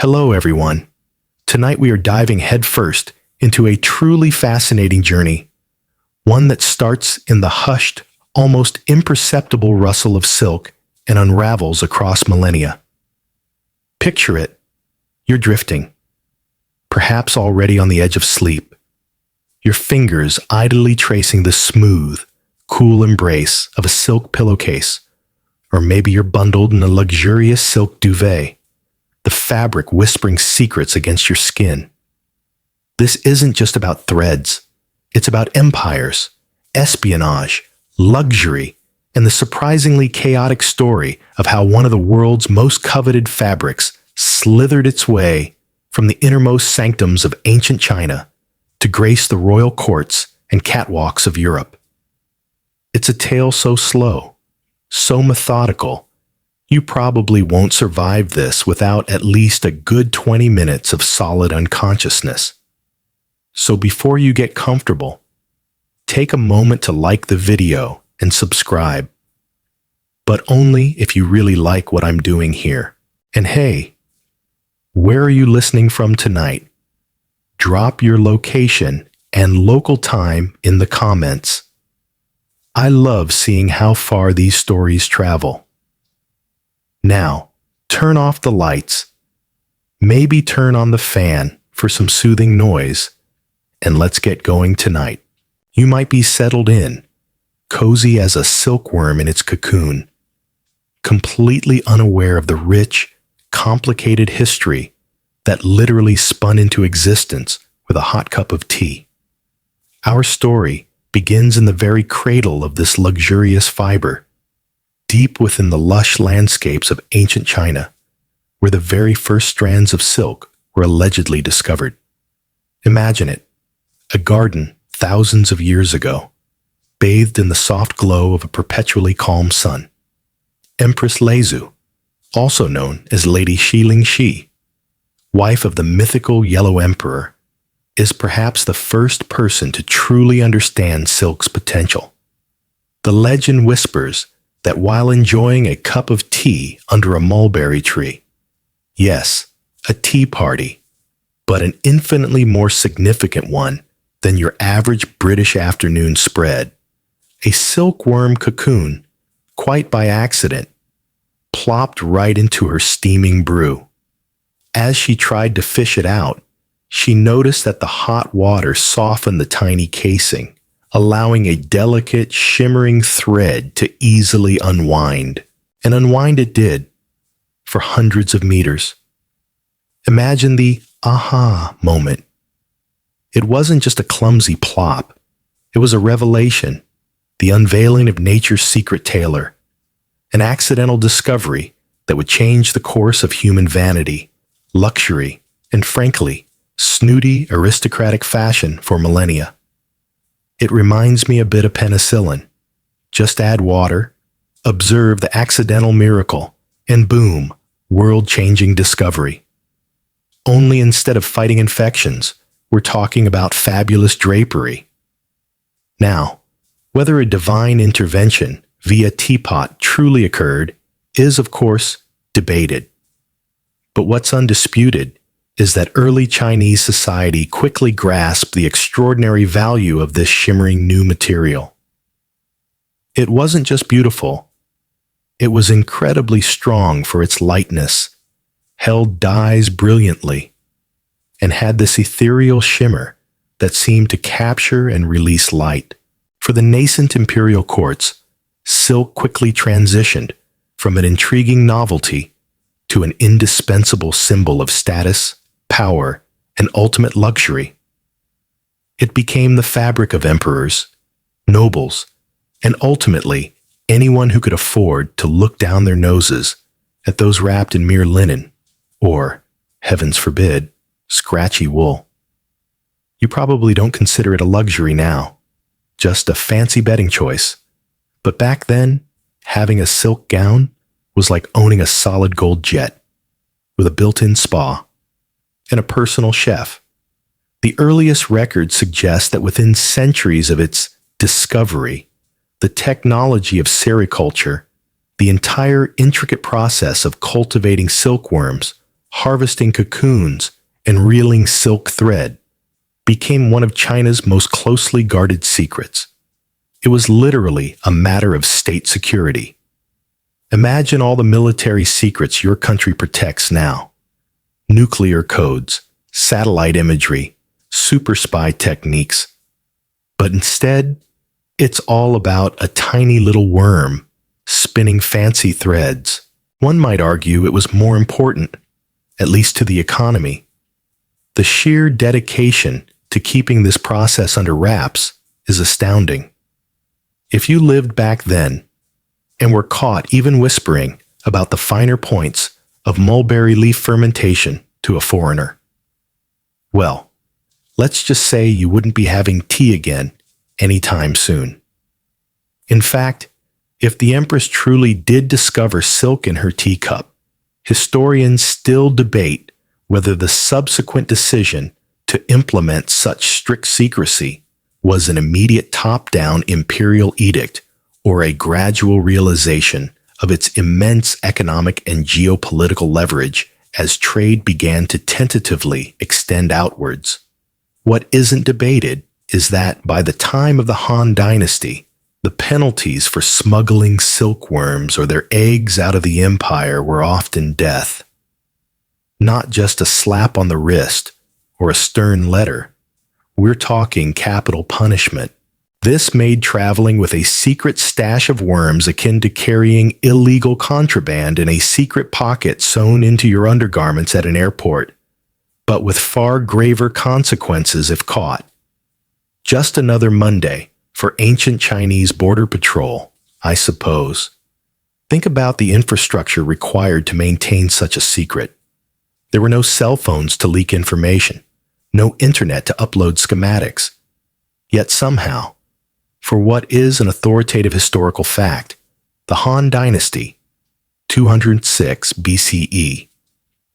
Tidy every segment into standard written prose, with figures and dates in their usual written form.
Hello, everyone. Tonight we are diving headfirst into a truly fascinating journey, one that starts in the hushed, almost imperceptible rustle of silk and unravels across millennia. Picture it. You're drifting, perhaps already on the edge of sleep, your fingers idly tracing the smooth, cool embrace of a silk pillowcase, or maybe you're bundled in a luxurious silk duvet, the fabric whispering secrets against your skin. This isn't just about threads. It's about empires, espionage, luxury, and the surprisingly chaotic story of how one of the world's most coveted fabrics slithered its way from the innermost sanctums of ancient China to grace the royal courts and catwalks of Europe. It's a tale so slow, so methodical, you probably won't survive this without at least a good 20 minutes of solid unconsciousness. So before you get comfortable, take a moment to like the video and subscribe. But only if you really like what I'm doing here. And hey, where are you listening from tonight? Drop your location and local time in the comments. I love seeing how far these stories travel. Now, turn off the lights, maybe turn on the fan for some soothing noise, and let's get going tonight. You might be settled in, cozy as a silkworm in its cocoon, completely unaware of the rich, complicated history that literally spun into existence with a hot cup of tea. Our story begins in the very cradle of this luxurious fiber, deep within the lush landscapes of ancient China, where the very first strands of silk were allegedly discovered. Imagine it, a garden thousands of years ago, bathed in the soft glow of a perpetually calm sun. Empress Leizu, also known as Lady Xiling Shi, wife of the mythical Yellow Emperor, is perhaps the first person to truly understand silk's potential. The legend whispers that while enjoying a cup of tea under a mulberry tree, yes, a tea party, but an infinitely more significant one than your average British afternoon spread, a silkworm cocoon, quite by accident, plopped right into her steaming brew. As she tried to fish it out, she noticed that the hot water softened the tiny casing, allowing a delicate, shimmering thread to easily unwind. And unwind it did, for hundreds of meters. Imagine the aha moment. It wasn't just a clumsy plop. It was a revelation, the unveiling of nature's secret tailor, an accidental discovery that would change the course of human vanity, luxury, and frankly, snooty aristocratic fashion for millennia. It reminds me a bit of penicillin. Just add water, observe the accidental miracle, and boom, world-changing discovery. Only instead of fighting infections, we're talking about fabulous drapery. Now, whether a divine intervention via teapot truly occurred is, of course, debated. But what's undisputed is that early Chinese society quickly grasped the extraordinary value of this shimmering new material. It wasn't just beautiful, it was incredibly strong for its lightness, held dyes brilliantly, and had this ethereal shimmer that seemed to capture and release light. For the nascent imperial courts, silk quickly transitioned from an intriguing novelty to an indispensable symbol of status, power, and ultimate luxury. It became the fabric of emperors, nobles, and ultimately anyone who could afford to look down their noses at those wrapped in mere linen or, heavens forbid, scratchy wool. You probably don't consider it a luxury now, just a fancy bedding choice. But back then, having a silk gown was like owning a solid gold jet with a built-in spa and a personal chef. The earliest records suggest that within centuries of its discovery, the technology of sericulture, the entire intricate process of cultivating silkworms, harvesting cocoons and reeling silk thread became one of China's most closely guarded secrets. It was literally a matter of state security. Imagine all the military secrets your country protects now. Nuclear codes, satellite imagery, super spy techniques. But instead, it's all about a tiny little worm spinning fancy threads. One might argue it was more important, at least to the economy. The sheer dedication to keeping this process under wraps is astounding. If you lived back then and were caught even whispering about the finer points of mulberry leaf fermentation to a foreigner, well, let's just say you wouldn't be having tea again anytime soon. In fact, if the Empress truly did discover silk in her teacup, historians still debate whether the subsequent decision to implement such strict secrecy was an immediate top-down imperial edict or a gradual realization of its immense economic and geopolitical leverage as trade began to tentatively extend outwards. What isn't debated is that by the time of the Han Dynasty, the penalties for smuggling silkworms or their eggs out of the empire were often death. Not just a slap on the wrist or a stern letter. We're talking capital punishment. This made traveling with a secret stash of worms akin to carrying illegal contraband in a secret pocket sewn into your undergarments at an airport, but with far graver consequences if caught. Just another Monday for ancient Chinese border patrol, I suppose. Think about the infrastructure required to maintain such a secret. There were no cell phones to leak information, no internet to upload schematics. Yet somehow, for what is an authoritative historical fact, the Han Dynasty, 206 BCE,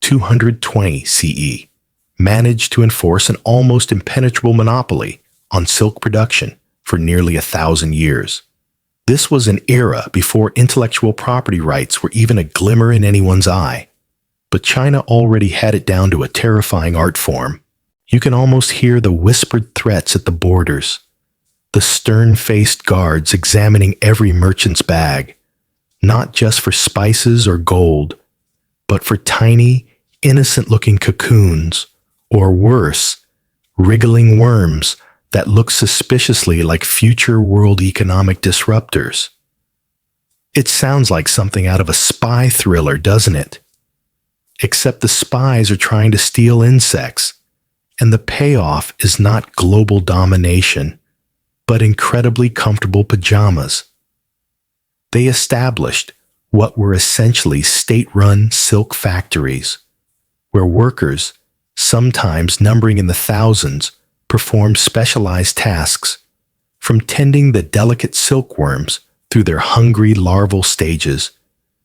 220 CE, managed to enforce an almost impenetrable monopoly on silk production for nearly 1,000 years. This was an era before intellectual property rights were even a glimmer in anyone's eye. But China already had it down to a terrifying art form. You can almost hear the whispered threats at the borders, the stern-faced guards examining every merchant's bag, not just for spices or gold, but for tiny, innocent-looking cocoons, or worse, wriggling worms that look suspiciously like future world economic disruptors. It sounds like something out of a spy thriller, doesn't it? Except the spies are trying to steal insects, and the payoff is not global domination, but incredibly comfortable pajamas. They established what were essentially state-run silk factories, where workers, sometimes numbering in the thousands, performed specialized tasks, from tending the delicate silkworms through their hungry larval stages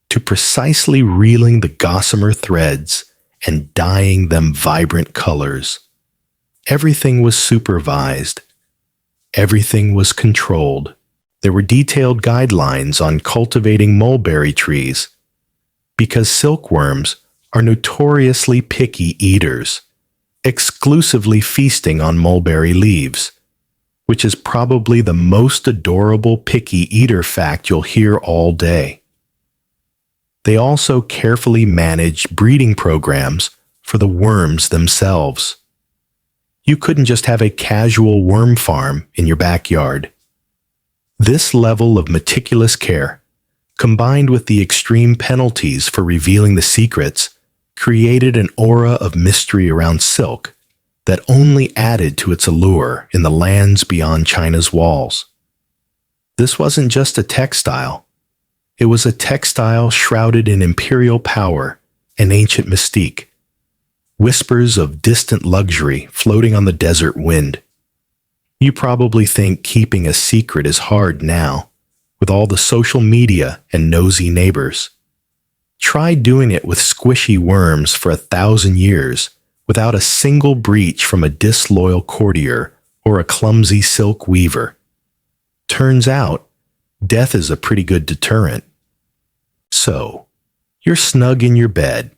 to precisely reeling the gossamer threads and dyeing them vibrant colors. Everything was supervised. Everything was controlled. There were detailed guidelines on cultivating mulberry trees, because silkworms are notoriously picky eaters, exclusively feasting on mulberry leaves, which is probably the most adorable picky eater fact you'll hear all day. They also carefully managed breeding programs for the worms themselves. You couldn't just have a casual worm farm in your backyard. This level of meticulous care, combined with the extreme penalties for revealing the secrets, created an aura of mystery around silk that only added to its allure in the lands beyond China's walls. This wasn't just a textile. It was a textile shrouded in imperial power and ancient mystique, whispers of distant luxury floating on the desert wind. You probably think keeping a secret is hard now, with all the social media and nosy neighbors. Try doing it with squishy worms for 1,000 years without a single breach from a disloyal courtier or a clumsy silk weaver. Turns out, death is a pretty good deterrent. So, you're snug in your bed,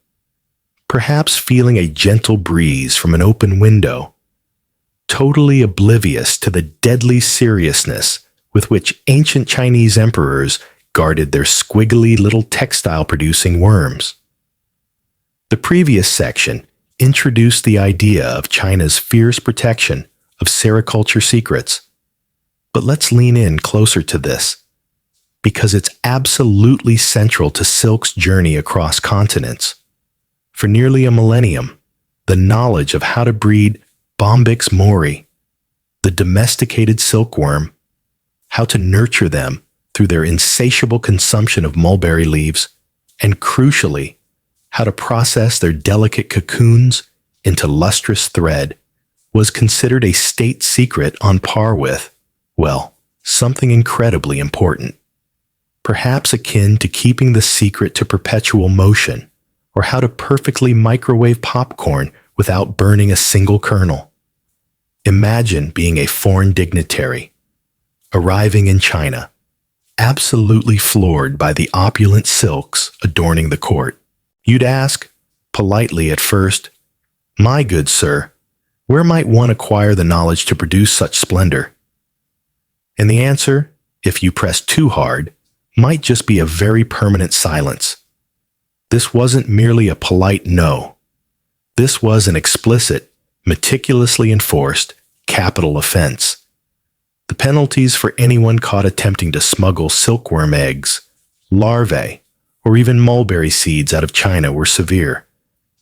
perhaps feeling a gentle breeze from an open window, totally oblivious to the deadly seriousness with which ancient Chinese emperors guarded their squiggly little textile-producing worms. The previous section introduced the idea of China's fierce protection of sericulture secrets. But let's lean in closer to this, because it's absolutely central to silk's journey across continents. For nearly a millennium, the knowledge of how to breed Bombyx mori, the domesticated silkworm, how to nurture them through their insatiable consumption of mulberry leaves, and crucially, how to process their delicate cocoons into lustrous thread, was considered a state secret on par with, well, something incredibly important. Perhaps akin to keeping the secret to perpetual motion, or how to perfectly microwave popcorn without burning a single kernel. Imagine being a foreign dignitary, arriving in China, absolutely floored by the opulent silks adorning the court. You'd ask, politely at first, "My good sir, where might one acquire the knowledge to produce such splendor?" And the answer, if you press too hard, might just be a very permanent silence. This wasn't merely a polite no. This was an explicit, meticulously enforced, capital offense. The penalties for anyone caught attempting to smuggle silkworm eggs, larvae, or even mulberry seeds out of China were severe,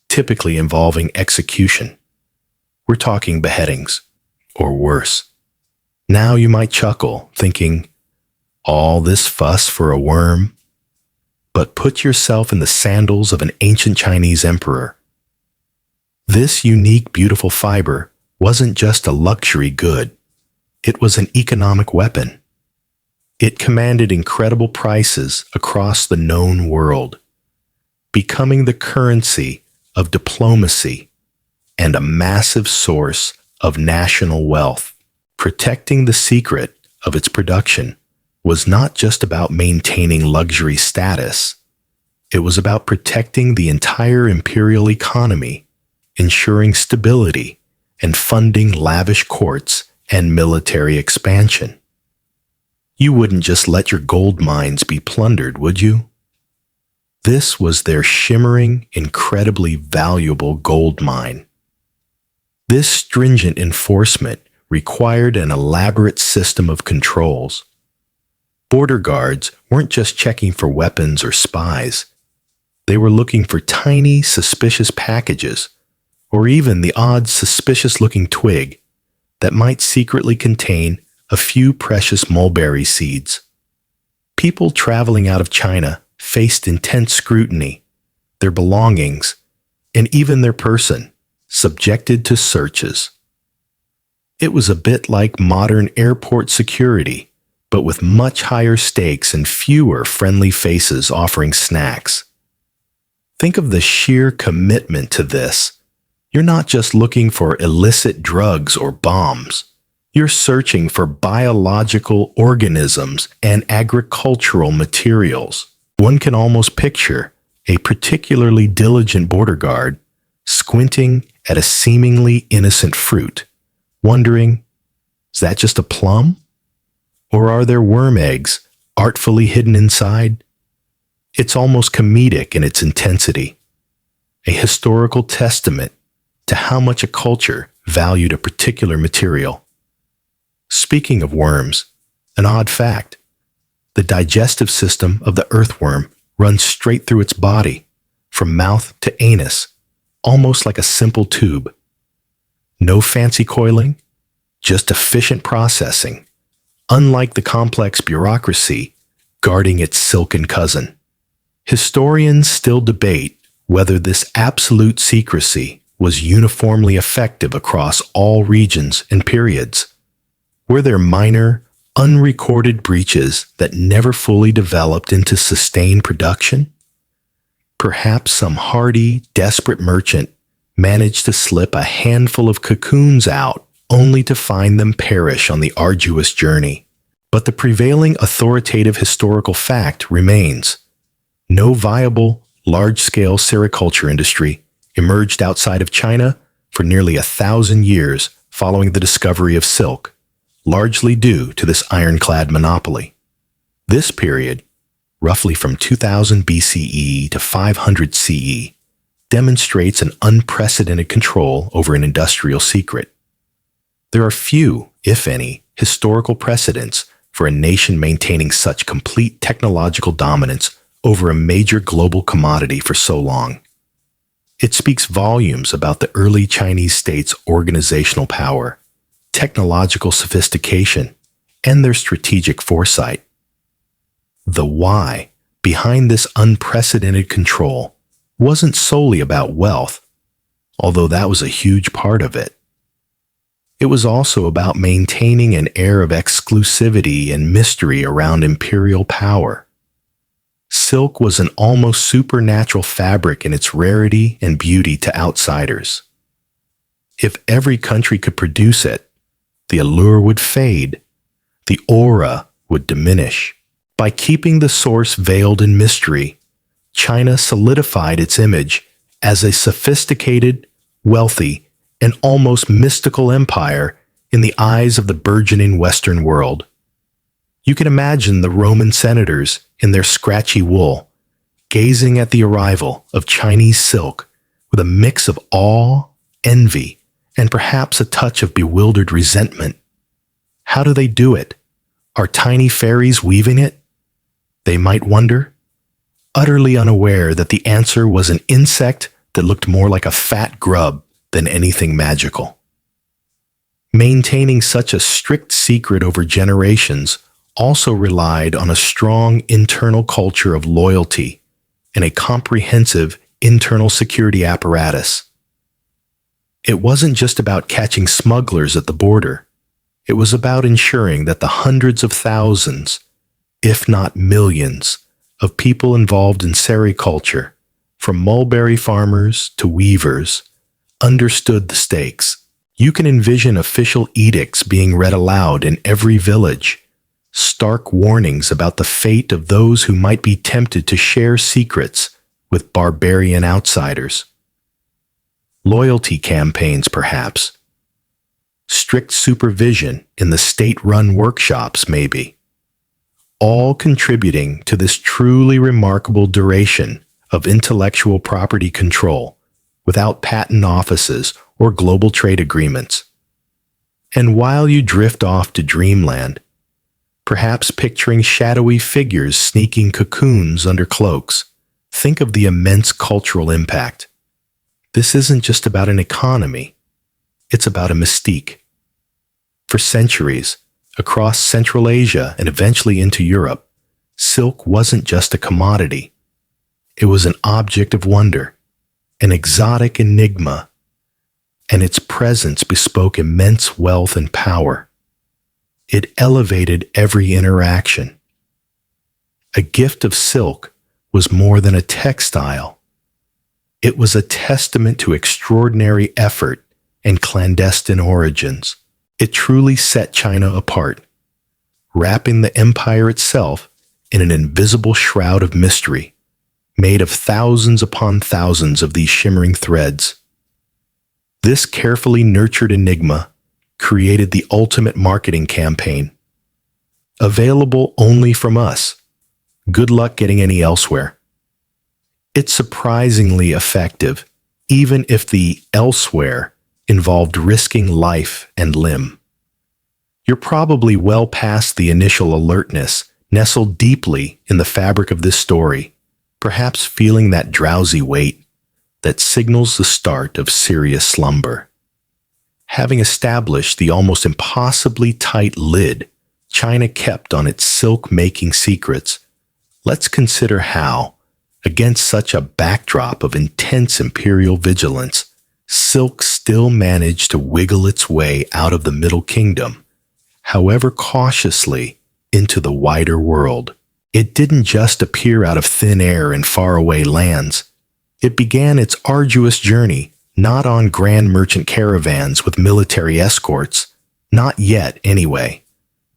typically involving execution. We're talking beheadings, or worse. Now you might chuckle, thinking, all this fuss for a worm? But put yourself in the sandals of an ancient Chinese emperor. This unique, beautiful fiber wasn't just a luxury good. It was an economic weapon. It commanded incredible prices across the known world, becoming the currency of diplomacy and a massive source of national wealth. Protecting the secret of its production was not just about maintaining luxury status. It was about protecting the entire imperial economy, ensuring stability, and funding lavish courts and military expansion. You wouldn't just let your gold mines be plundered, would you? This was their shimmering, incredibly valuable gold mine. This stringent enforcement required an elaborate system of controls. Border guards weren't just checking for weapons or spies. They were looking for tiny, suspicious packages, or even the odd, suspicious-looking twig that might secretly contain a few precious mulberry seeds. People traveling out of China faced intense scrutiny, their belongings, and even their person, subjected to searches. It was a bit like modern airport security, but with much higher stakes and fewer friendly faces offering snacks. Think of the sheer commitment to this. You're not just looking for illicit drugs or bombs. You're searching for biological organisms and agricultural materials. One can almost picture a particularly diligent border guard squinting at a seemingly innocent fruit, wondering, is that just a plum? Or are there worm eggs artfully hidden inside? It's almost comedic in its intensity, a historical testament to how much a culture valued a particular material. Speaking of worms, an odd fact: the digestive system of the earthworm runs straight through its body, from mouth to anus, almost like a simple tube. No fancy coiling, just efficient processing, unlike the complex bureaucracy guarding its silken cousin. Historians still debate whether this absolute secrecy was uniformly effective across all regions and periods. Were there minor, unrecorded breaches that never fully developed into sustained production? Perhaps some hardy, desperate merchant managed to slip a handful of cocoons out only to find them perish on the arduous journey. But the prevailing authoritative historical fact remains: no viable, large-scale sericulture industry emerged outside of China for nearly 1,000 years following the discovery of silk, largely due to this ironclad monopoly. This period, roughly from 2000 BCE to 500 CE, demonstrates an unprecedented control over an industrial secret. There are few, if any, historical precedents for a nation maintaining such complete technological dominance over a major global commodity for so long. It speaks volumes about the early Chinese state's organizational power, technological sophistication, and their strategic foresight. The why behind this unprecedented control wasn't solely about wealth, although that was a huge part of it. It was also about maintaining an air of exclusivity and mystery around imperial power. Silk was an almost supernatural fabric in its rarity and beauty to outsiders. If every country could produce it, the allure would fade, the aura would diminish. By keeping the source veiled in mystery, China solidified its image as a sophisticated, wealthy, and almost mystical empire in the eyes of the burgeoning Western world. You can imagine the Roman senators in their scratchy wool, gazing at the arrival of Chinese silk with a mix of awe, envy, and perhaps a touch of bewildered resentment. How do they do it? Are tiny fairies weaving it? They might wonder, utterly unaware that the answer was an insect that looked more like a fat grub than anything magical. Maintaining such a strict secret over generations also relied on a strong internal culture of loyalty and a comprehensive internal security apparatus. It wasn't just about catching smugglers at the border. It was about ensuring that the hundreds of thousands, if not millions, of people involved in sericulture, from mulberry farmers to weavers, understood the stakes. You can envision official edicts being read aloud in every village, stark warnings about the fate of those who might be tempted to share secrets with barbarian outsiders. Loyalty campaigns, perhaps. Strict supervision in the state-run workshops, maybe. All contributing to this truly remarkable duration of intellectual property control without patent offices or global trade agreements. And while you drift off to dreamland, perhaps picturing shadowy figures sneaking cocoons under cloaks, think of the immense cultural impact. This isn't just about an economy, it's about a mystique. For centuries, across Central Asia and eventually into Europe, silk wasn't just a commodity. It was an object of wonder, an exotic enigma, and its presence bespoke immense wealth and power. It elevated every interaction. A gift of silk was more than a textile. It was a testament to extraordinary effort and clandestine origins. It truly set China apart, wrapping the empire itself in an invisible shroud of mystery, made of thousands upon thousands of these shimmering threads. This carefully nurtured enigma created the ultimate marketing campaign. Available only from us. Good luck getting any elsewhere. It's surprisingly effective, even if the elsewhere involved risking life and limb. You're probably well past the initial alertness nestled deeply in the fabric of this story, perhaps feeling that drowsy weight that signals the start of serious slumber. Having established the almost impossibly tight lid China kept on its silk-making secrets, let's consider how, against such a backdrop of intense imperial vigilance, silk still managed to wiggle its way out of the Middle Kingdom, however cautiously, into the wider world. It didn't just appear out of thin air in faraway lands. It began its arduous journey not on grand merchant caravans with military escorts, not yet anyway,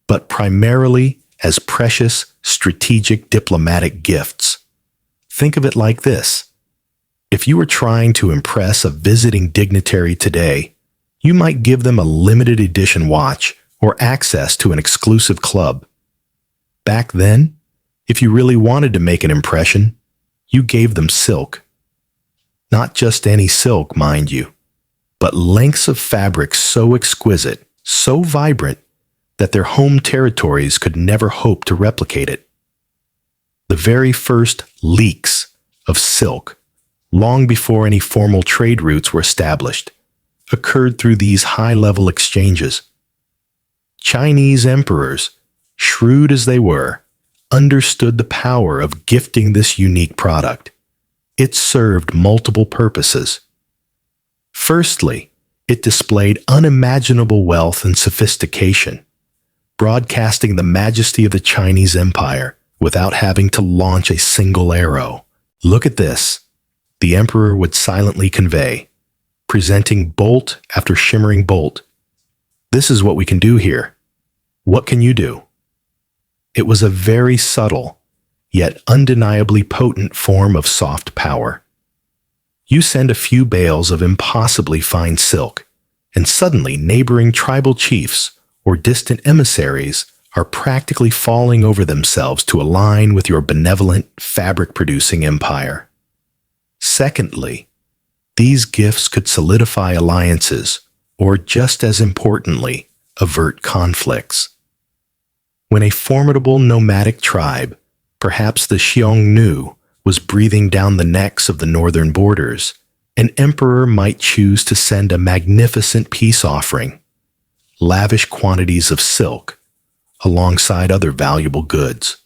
but primarily as precious, strategic diplomatic gifts. Think of it like this. If you were trying to impress a visiting dignitary today, you might give them a limited edition watch or access to an exclusive club. Back then, if you really wanted to make an impression, you gave them silk. Not just any silk, mind you, but lengths of fabric so exquisite, so vibrant, that their home territories could never hope to replicate it. The very first leaks of silk, long before any formal trade routes were established, occurred through these high-level exchanges. Chinese emperors, shrewd as they were, understood the power of gifting this unique product. It served multiple purposes. Firstly, it displayed unimaginable wealth and sophistication, broadcasting the majesty of the Chinese Empire without having to launch a single arrow. "Look at this," the emperor would silently convey, presenting bolt after shimmering bolt. "This is what we can do here. What can you do?" It was a very subtle, yet undeniably potent form of soft power. You send a few bales of impossibly fine silk, and suddenly neighboring tribal chiefs or distant emissaries are practically falling over themselves to align with your benevolent, fabric-producing empire. Secondly, these gifts could solidify alliances, or just as importantly, avert conflicts. When a formidable nomadic tribe, perhaps the Xiongnu, was breathing down the necks of the northern borders, an emperor might choose to send a magnificent peace offering, lavish quantities of silk, alongside other valuable goods.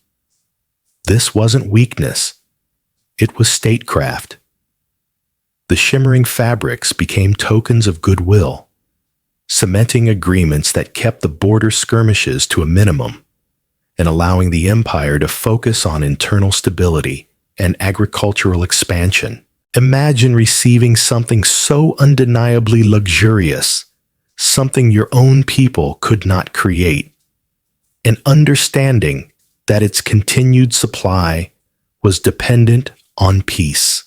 This wasn't weakness, it was statecraft. The shimmering fabrics became tokens of goodwill, cementing agreements that kept the border skirmishes to a minimum and allowing the empire to focus on internal stability and agricultural expansion. Imagine receiving something so undeniably luxurious, something your own people could not create, and understanding that its continued supply was dependent on peace.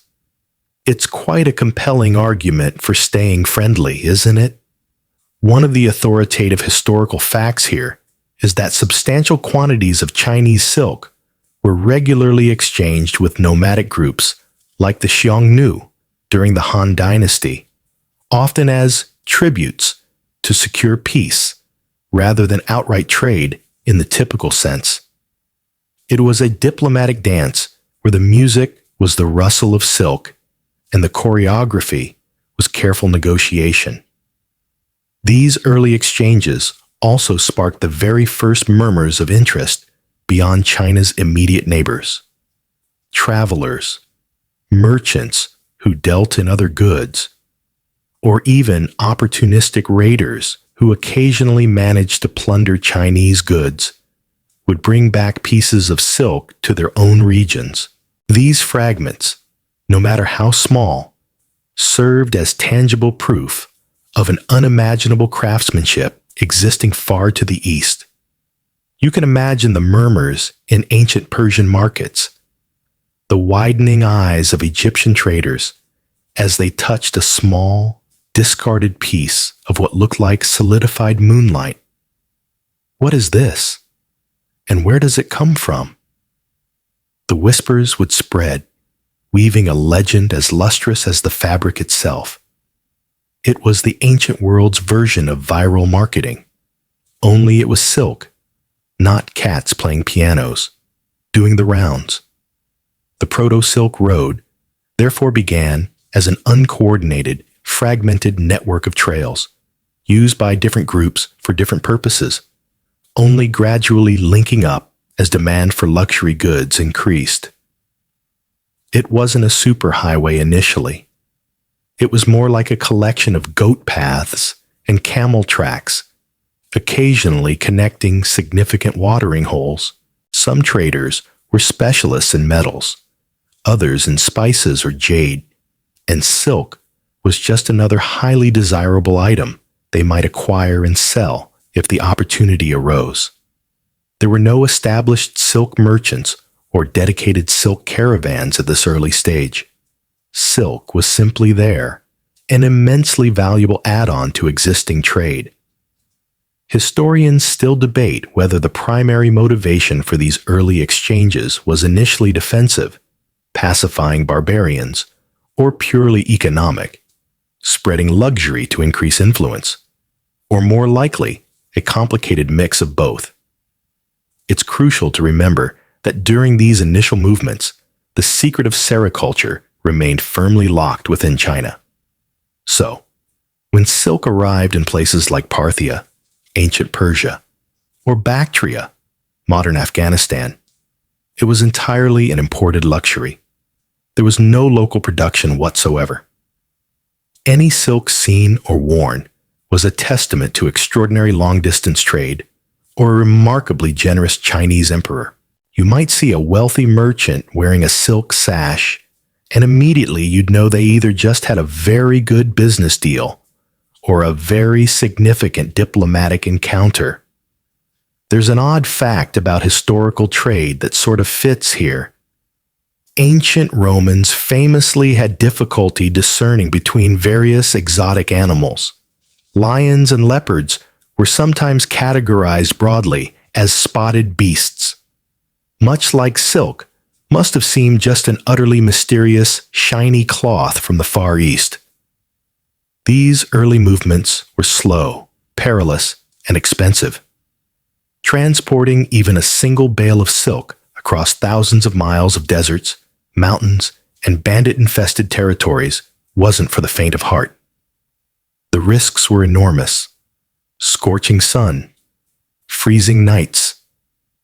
It's quite a compelling argument for staying friendly, isn't it? One of the authoritative historical facts here is that substantial quantities of Chinese silk were regularly exchanged with nomadic groups like the Xiongnu during the Han Dynasty, often as tributes to secure peace rather than outright trade in the typical sense. It was a diplomatic dance where the music was the rustle of silk and the choreography was careful negotiation. These early exchanges also sparked the very first murmurs of interest beyond China's immediate neighbors. Travelers, merchants who dealt in other goods, or even opportunistic raiders who occasionally managed to plunder Chinese goods, would bring back pieces of silk to their own regions. These fragments, no matter how small, served as tangible proof of an unimaginable craftsmanship existing far to the east. You can imagine the murmurs in ancient Persian markets, the widening eyes of Egyptian traders as they touched a small, discarded piece of what looked like solidified moonlight. What is this? And where does it come from? The whispers would spread, weaving a legend as lustrous as the fabric itself. It was the ancient world's version of viral marketing, only it was silk, not cats playing pianos, doing the rounds. The Proto-Silk Road therefore began as an uncoordinated, fragmented network of trails, used by different groups for different purposes, only gradually linking up as demand for luxury goods increased. It wasn't a superhighway initially. It was more like a collection of goat paths and camel tracks, occasionally connecting significant watering holes. Some traders were specialists in metals, others in spices or jade, and silk was just another highly desirable item they might acquire and sell if the opportunity arose. There were no established silk merchants or dedicated silk caravans at this early stage. silk was simply there, an immensely valuable add-on to existing trade. Historians still debate whether the primary motivation for these early exchanges was initially defensive, pacifying barbarians, or purely economic, spreading luxury to increase influence, or more likely, a complicated mix of both. It's crucial to remember that during these initial movements, the secret of sericulture remained firmly locked within China. So, when silk arrived in places like Parthia, ancient Persia, or Bactria, modern Afghanistan, it was entirely an imported luxury. There was no local production whatsoever. Any silk seen or worn was a testament to extraordinary long-distance trade or a remarkably generous Chinese emperor. You might see a wealthy merchant wearing a silk sash, and immediately you'd know they either just had a very good business deal or a very significant diplomatic encounter. There's an odd fact about historical trade that sort of fits here. Ancient Romans famously had difficulty discerning between various exotic animals. Lions and leopards were sometimes categorized broadly as spotted beasts. Much like silk, must have seemed just an utterly mysterious, shiny cloth from the Far East. These early movements were slow, perilous, and expensive. Transporting even a single bale of silk across thousands of miles of deserts, mountains, and bandit-infested territories wasn't for the faint of heart. The risks were enormous. Scorching sun, freezing nights,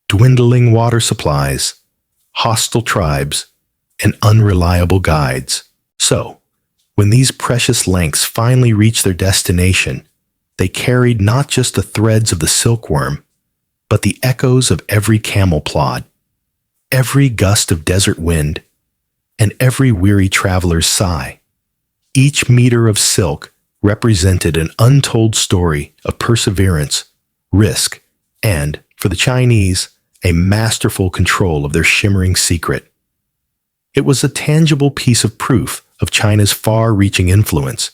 dwindling water supplies, hostile tribes, and unreliable guides. So, when these precious lengths finally reached their destination, they carried not just the threads of the silkworm, but the echoes of every camel plod, every gust of desert wind, and every weary traveler's sigh. Each meter of silk represented an untold story of perseverance, risk, and, for the Chinese, a masterful control of their shimmering secret. It was a tangible piece of proof of China's far-reaching influence,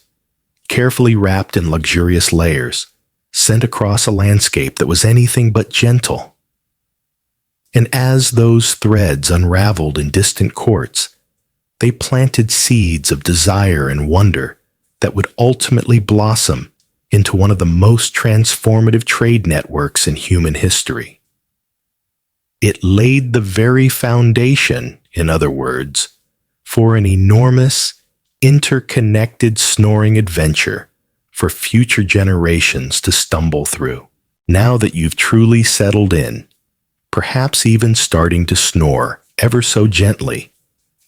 carefully wrapped in luxurious layers, sent across a landscape that was anything but gentle. And as those threads unraveled in distant courts, they planted seeds of desire and wonder that would ultimately blossom into one of the most transformative trade networks in human history. It laid the very foundation, in other words, for an enormous, interconnected snoring adventure for future generations to stumble through. Now that you've truly settled in, perhaps even starting to snore ever so gently,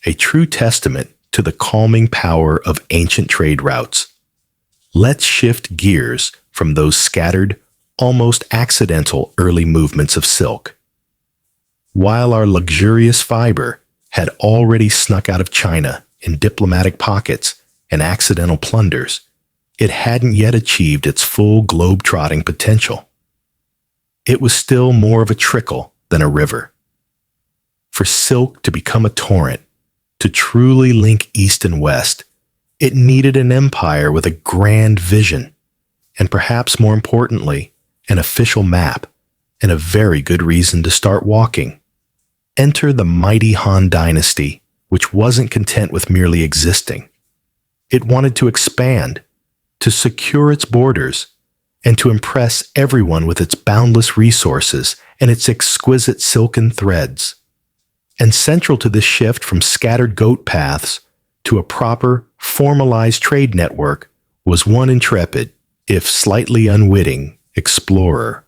a true testament to the calming power of ancient trade routes, let's shift gears from those scattered, almost accidental early movements of silk. While our luxurious fiber had already snuck out of China in diplomatic pockets and accidental plunders, it hadn't yet achieved its full globe-trotting potential. It was still more of a trickle than a river. For silk to become a torrent, to truly link East and West, it needed an empire with a grand vision, and perhaps more importantly, an official map, and a very good reason to start walking. Enter the mighty Han Dynasty, which wasn't content with merely existing. It wanted to expand, to secure its borders, and to impress everyone with its boundless resources and its exquisite silken threads. And central to this shift from scattered goat paths to a proper, formalized trade network was one intrepid, if slightly unwitting, explorer,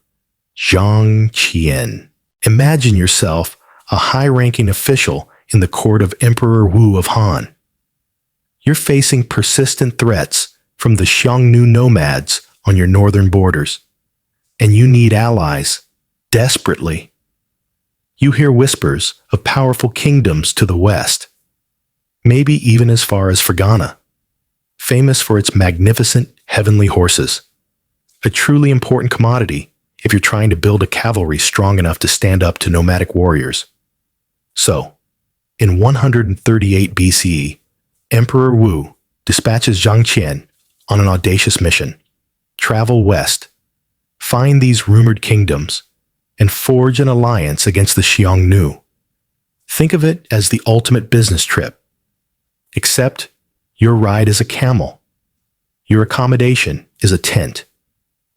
Zhang Qian. Imagine yourself a high-ranking official in the court of Emperor Wu of Han. You're facing persistent threats from the Xiongnu nomads on your northern borders, and you need allies, desperately. You hear whispers of powerful kingdoms to the west, maybe even as far as Fergana, famous for its magnificent heavenly horses, a truly important commodity if you're trying to build a cavalry strong enough to stand up to nomadic warriors. So, in 138 BCE, Emperor Wu dispatches Zhang Qian on an audacious mission. Travel west, find these rumored kingdoms, and forge an alliance against the Xiongnu. Think of it as the ultimate business trip. Except your ride is a camel, your accommodation is a tent,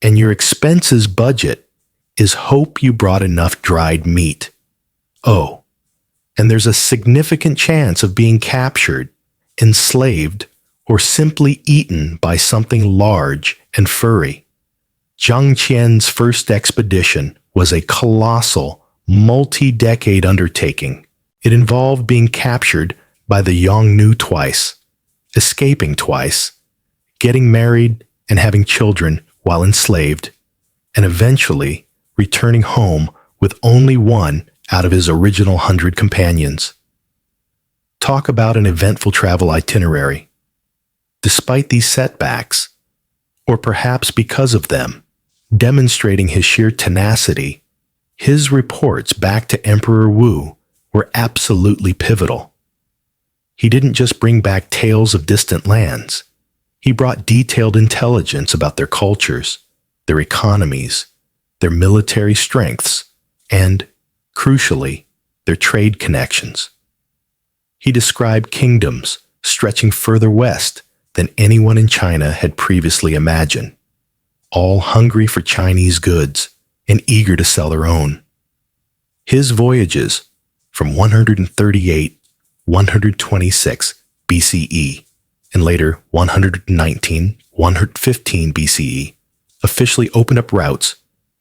and your expenses budget is hope you brought enough dried meat. Oh, and there's a significant chance of being captured, enslaved, or simply eaten by something large and furry. Zhang Qian's first expedition was a colossal, multi-decade undertaking. It involved being captured by the Yongnu twice, escaping twice, getting married and having children while enslaved, and eventually returning home with only one out of his original 100 companions. Talk about an eventful travel itinerary. Despite these setbacks, or perhaps because of them, demonstrating his sheer tenacity, his reports back to Emperor Wu were absolutely pivotal. He didn't just bring back tales of distant lands. He brought detailed intelligence about their cultures, their economies, their military strengths, and, crucially, their trade connections. He described kingdoms stretching further west than anyone in China had previously imagined, all hungry for Chinese goods and eager to sell their own. His voyages from 138, 126 BCE, and later 119, 115 BCE, officially opened up routes,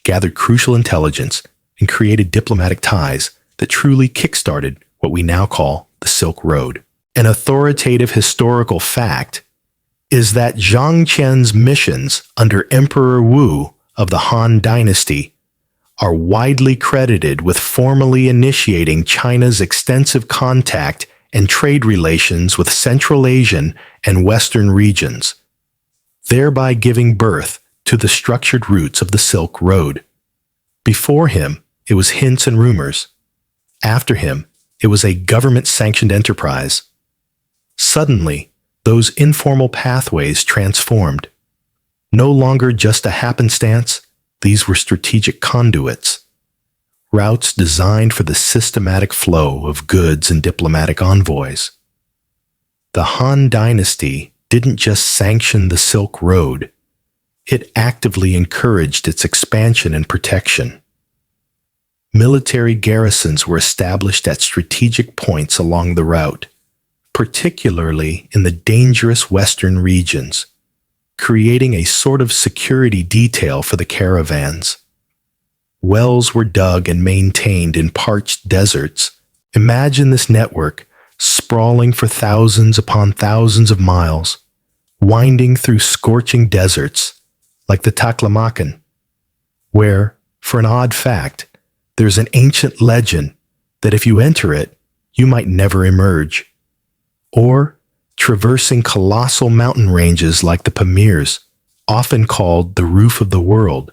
gathered crucial intelligence, and created diplomatic ties that truly kick-started what we now call the Silk Road. An authoritative historical fact is that Zhang Qian's missions under Emperor Wu of the Han Dynasty are widely credited with formally initiating China's extensive contact and trade relations with Central Asian and Western regions, thereby giving birth to the structured roots of the Silk Road. Before him, it was hints and rumors. After him, it was a government-sanctioned enterprise. Suddenly, those informal pathways transformed. No longer just a happenstance, these were strategic conduits. Routes designed for the systematic flow of goods and diplomatic envoys. The Han Dynasty didn't just sanction the Silk Road, it actively encouraged its expansion and protection. Military garrisons were established at strategic points along the route, particularly in the dangerous western regions, creating a sort of security detail for the caravans. Wells were dug and maintained in parched deserts. Imagine this network sprawling for thousands upon thousands of miles, winding through scorching deserts like the Taklamakan, where, for an odd fact, there's an ancient legend that if you enter it, you might never emerge. Or traversing colossal mountain ranges like the Pamirs, often called the roof of the world,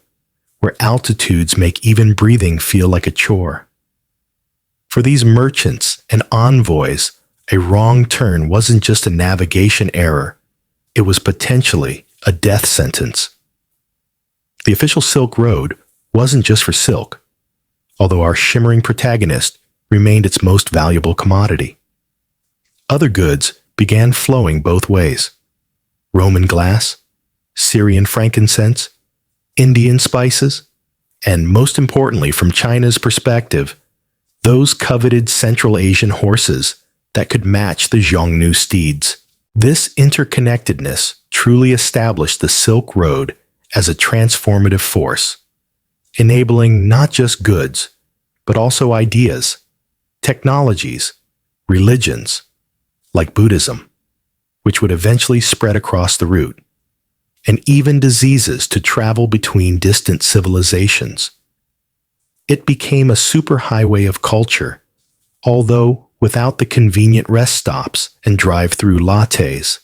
where altitudes make even breathing feel like a chore. For these merchants and envoys, a wrong turn wasn't just a navigation error, it was potentially a death sentence. The official Silk Road wasn't just for silk, although our shimmering protagonist remained its most valuable commodity. Other goods began flowing both ways. Roman glass, Syrian frankincense, Indian spices, and most importantly from China's perspective, those coveted Central Asian horses that could match the Xiongnu steeds. This interconnectedness truly established the Silk Road as a transformative force, enabling not just goods, but also ideas, technologies, religions, like Buddhism, which would eventually spread across the route, and even diseases to travel between distant civilizations. It became a superhighway of culture, although without the convenient rest stops and drive-through lattes.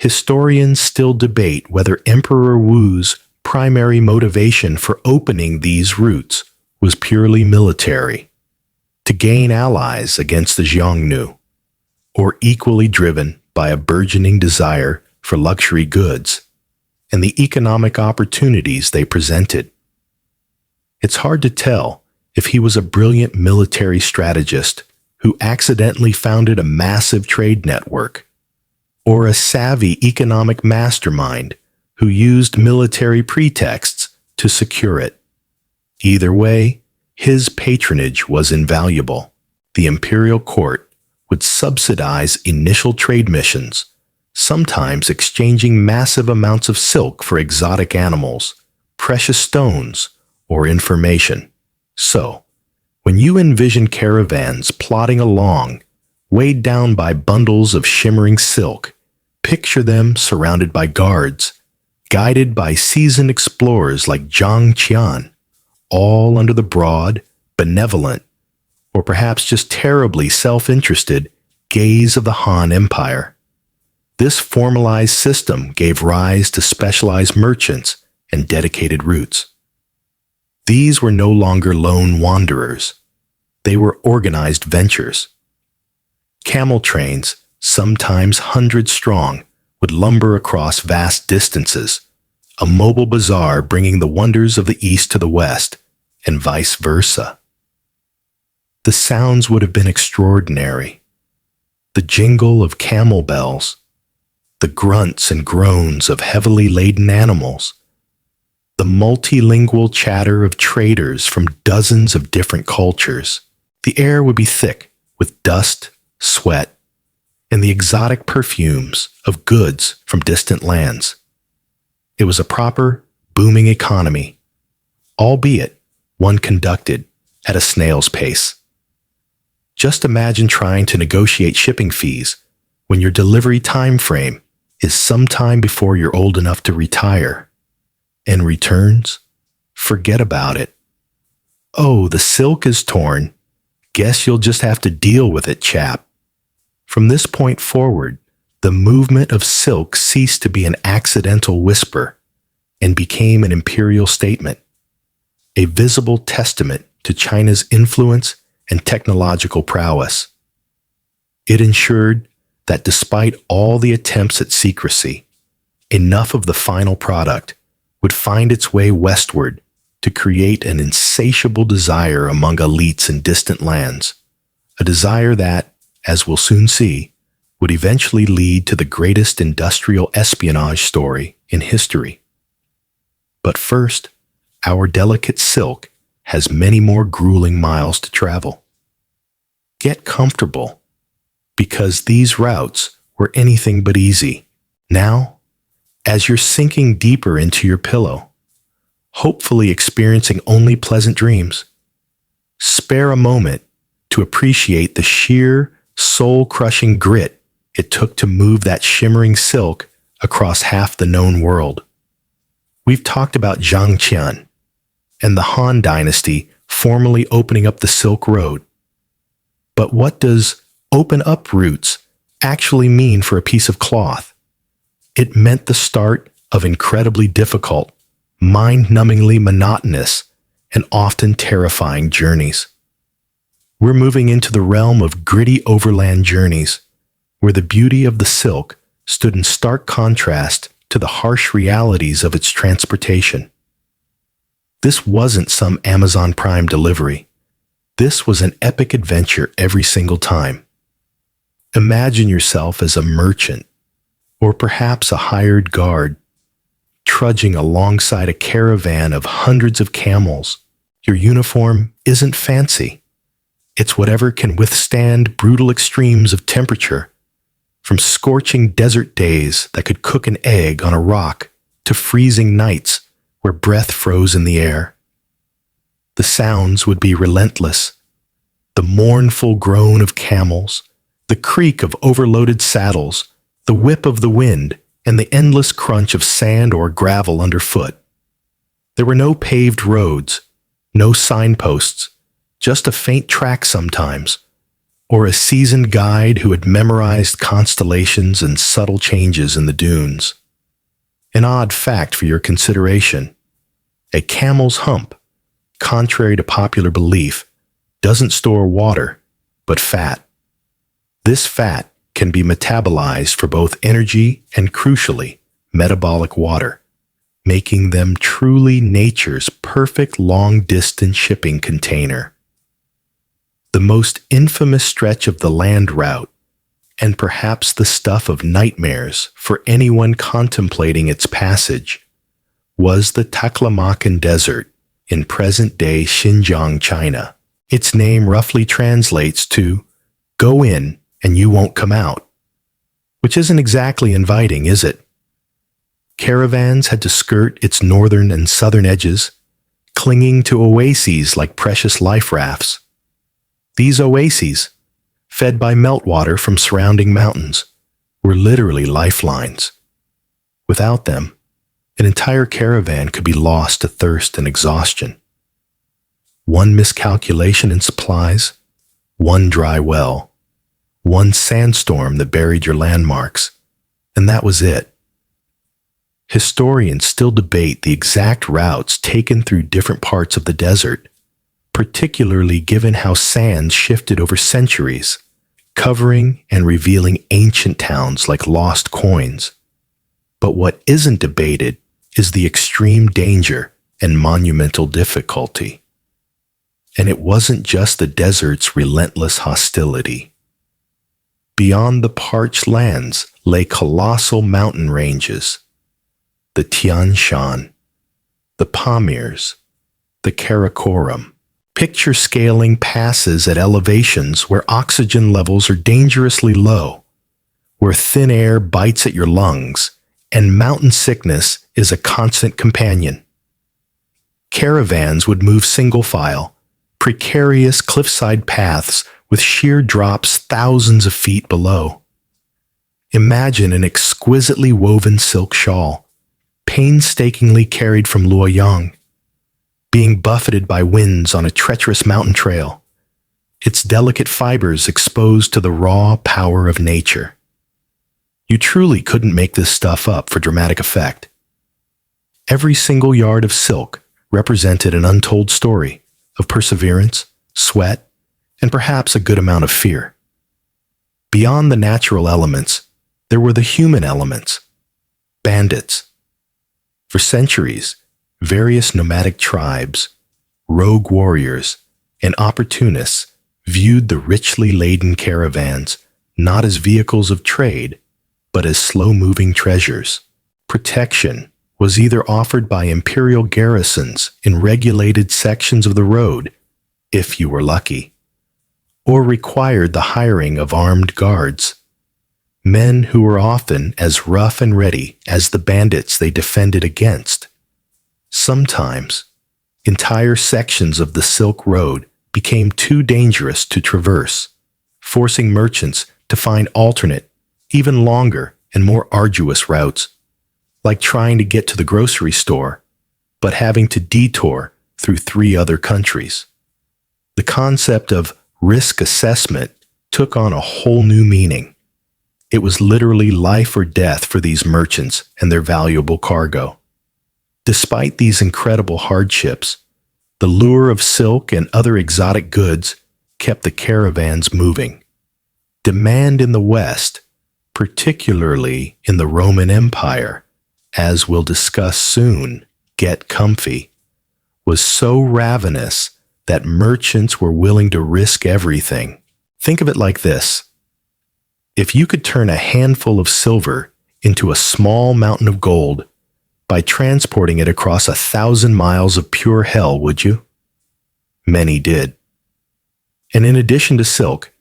Historians still debate whether Emperor Wu's primary motivation for opening these routes was purely military, to gain allies against the Xiongnu, or equally driven by a burgeoning desire for luxury goods and the economic opportunities they presented. It's hard to tell if he was a brilliant military strategist who accidentally founded a massive trade network, or a savvy economic mastermind who used military pretexts to secure it. Either way, his patronage was invaluable. The imperial court would subsidize initial trade missions, sometimes exchanging massive amounts of silk for exotic animals, precious stones, or information. So, when you envision caravans plodding along, weighed down by bundles of shimmering silk, picture them surrounded by guards, guided by seasoned explorers like Zhang Qian, all under the broad, benevolent, or perhaps just terribly self-interested gaze of the Han Empire. This formalized system gave rise to specialized merchants and dedicated routes. These were no longer lone wanderers. They were organized ventures. Camel trains, sometimes hundreds strong, would lumber across vast distances, a mobile bazaar bringing the wonders of the East to the West, and vice versa. The sounds would have been extraordinary. The jingle of camel bells, the grunts and groans of heavily laden animals, the multilingual chatter of traders from dozens of different cultures. The air would be thick with dust, sweat, and the exotic perfumes of goods from distant lands. It was a proper, booming economy, albeit one conducted at a snail's pace. Just imagine trying to negotiate shipping fees when your delivery time frame is sometime before you're old enough to retire. And returns? Forget about it. Oh, the silk is torn. Guess you'll just have to deal with it, chap. From this point forward, the movement of silk ceased to be an accidental whisper and became an imperial statement, a visible testament to China's influence and technological prowess. It ensured that despite all the attempts at secrecy, enough of the final product would find its way westward to create an insatiable desire among elites in distant lands, a desire that, as we'll soon see, would eventually lead to the greatest industrial espionage story in history. But first, our delicate silk has many more grueling miles to travel. Get comfortable, because these routes were anything but easy. Now, as you're sinking deeper into your pillow, hopefully experiencing only pleasant dreams, spare a moment to appreciate the sheer, soul-crushing grit it took to move that shimmering silk across half the known world. We've talked about Zhang Qian and the Han Dynasty formally opening up the Silk Road. But what does open up routes actually mean for a piece of cloth? It meant the start of incredibly difficult, mind-numbingly monotonous, and often terrifying journeys. We're moving into the realm of gritty overland journeys, where the beauty of the silk stood in stark contrast to the harsh realities of its transportation. This wasn't some Amazon Prime delivery. This was an epic adventure every single time. Imagine yourself as a merchant, or perhaps a hired guard, trudging alongside a caravan of hundreds of camels. Your uniform isn't fancy. It's whatever can withstand brutal extremes of temperature, from scorching desert days that could cook an egg on a rock to freezing nights where breath froze in the air. The sounds would be relentless. The mournful groan of camels, the creak of overloaded saddles, the whip of the wind, and the endless crunch of sand or gravel underfoot. There were no paved roads, no signposts, just a faint track sometimes, or a seasoned guide who had memorized constellations and subtle changes in the dunes. An odd fact for your consideration: a camel's hump, contrary to popular belief, doesn't store water, but fat. This fat can be metabolized for both energy and, crucially, metabolic water, making them truly nature's perfect long-distance shipping container. The most infamous stretch of the land route, and perhaps the stuff of nightmares for anyone contemplating its passage, was the Taklamakan Desert in present-day Xinjiang, China. Its name roughly translates to, "Go in and you won't come out," which isn't exactly inviting, is it? Caravans had to skirt its northern and southern edges, clinging to oases like precious life rafts. These oases, fed by meltwater from surrounding mountains, were literally lifelines. Without them, an entire caravan could be lost to thirst and exhaustion. One miscalculation in supplies, one dry well, one sandstorm that buried your landmarks, and that was it. Historians still debate the exact routes taken through different parts of the desert, particularly given how sands shifted over centuries, covering and revealing ancient towns like lost coins. But what isn't debated is the extreme danger and monumental difficulty. And it wasn't just the desert's relentless hostility. Beyond the parched lands lay colossal mountain ranges, the Tian Shan, the Pamirs, the Karakoram. Picture scaling passes at elevations where oxygen levels are dangerously low, where thin air bites at your lungs, and mountain sickness is a constant companion. Caravans would move single file, precarious cliffside paths with sheer drops thousands of feet below. Imagine an exquisitely woven silk shawl, painstakingly carried from Luoyang, being buffeted by winds on a treacherous mountain trail, its delicate fibers exposed to the raw power of nature. You truly couldn't make this stuff up for dramatic effect. Every single yard of silk represented an untold story of perseverance, sweat, and perhaps a good amount of fear. Beyond the natural elements, there were the human elements, bandits. For centuries, various nomadic tribes, rogue warriors, and opportunists viewed the richly laden caravans not as vehicles of trade, but as slow-moving treasures. Protection was either offered by imperial garrisons in regulated sections of the road, if you were lucky, or required the hiring of armed guards, men who were often as rough and ready as the bandits they defended against. Sometimes, entire sections of the Silk Road became too dangerous to traverse, forcing merchants to find alternate, even longer and more arduous routes, like trying to get to the grocery store, but having to detour through 3 other countries. The concept of risk assessment took on a whole new meaning. It was literally life or death for these merchants and their valuable cargo. Despite these incredible hardships, the lure of silk and other exotic goods kept the caravans moving. Demand in the West, particularly in the Roman Empire, as we'll discuss soon, get comfy, was so ravenous that merchants were willing to risk everything. Think of it like this. If you could turn a handful of silver into a small mountain of gold by transporting it across 1,000 miles of pure hell, would you? Many did. And in addition to silk,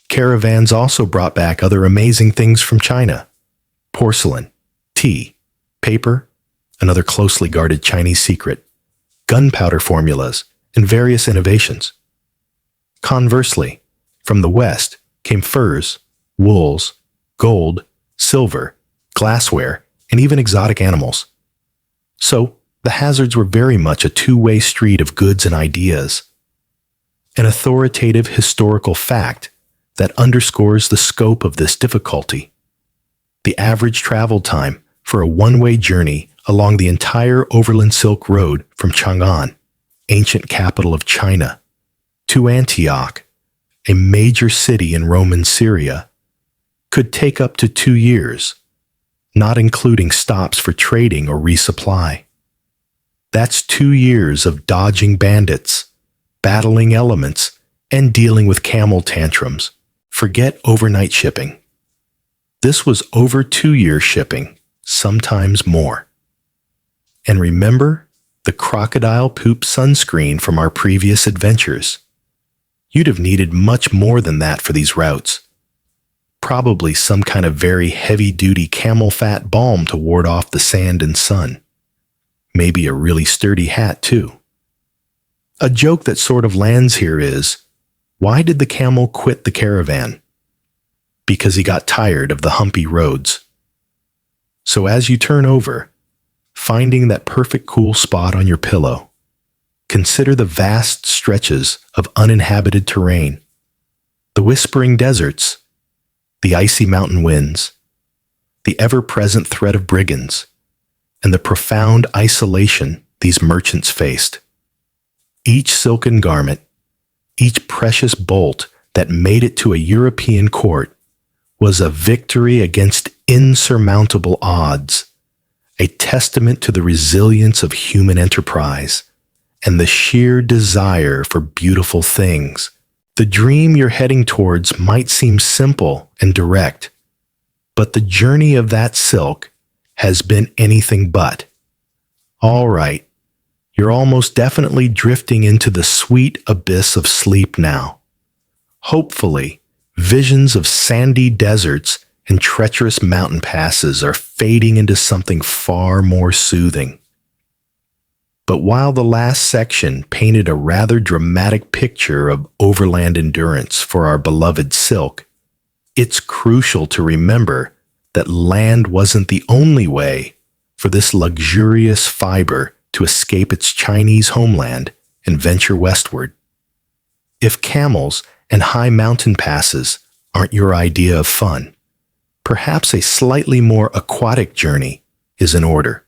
caravans also brought back other amazing things from China: porcelain, tea, paper, another closely guarded Chinese secret, gunpowder formulas, and various innovations. Conversely, from the West came furs, wools, gold, silver, glassware, and even exotic animals. So, the hazards were very much a two-way street of goods and ideas. An authoritative historical fact that underscores the scope of this difficulty. The average travel time for a one-way journey along the entire Overland Silk Road from Chang'an, ancient capital of China, to Antioch, a major city in Roman Syria, could take up to 2 years, not including stops for trading or resupply. That's 2 years of dodging bandits, battling elements, and dealing with camel tantrums. Forget overnight shipping. This was over 2-year shipping, sometimes more. And remember the crocodile poop sunscreen from our previous adventures. You'd have needed much more than that for these routes. Probably some kind of very heavy-duty camel fat balm to ward off the sand and sun. Maybe a really sturdy hat, too. A joke that sort of lands here is, why did the camel quit the caravan? Because he got tired of the humpy roads. So as you turn over, finding that perfect cool spot on your pillow, consider the vast stretches of uninhabited terrain, the whispering deserts, the icy mountain winds, the ever-present threat of brigands, and the profound isolation these merchants faced. Each silken garment, each precious bolt that made it to a European court was a victory against insurmountable odds, a testament to the resilience of human enterprise and the sheer desire for beautiful things. The dream you're heading towards might seem simple and direct, but the journey of that silk has been anything but. All right, you're almost definitely drifting into the sweet abyss of sleep now. Hopefully, visions of sandy deserts and treacherous mountain passes are fading into something far more soothing. But while the last section painted a rather dramatic picture of overland endurance for our beloved silk, it's crucial to remember that land wasn't the only way for this luxurious fiber to escape its Chinese homeland and venture westward. If camels and high mountain passes aren't your idea of fun, perhaps a slightly more aquatic journey is in order.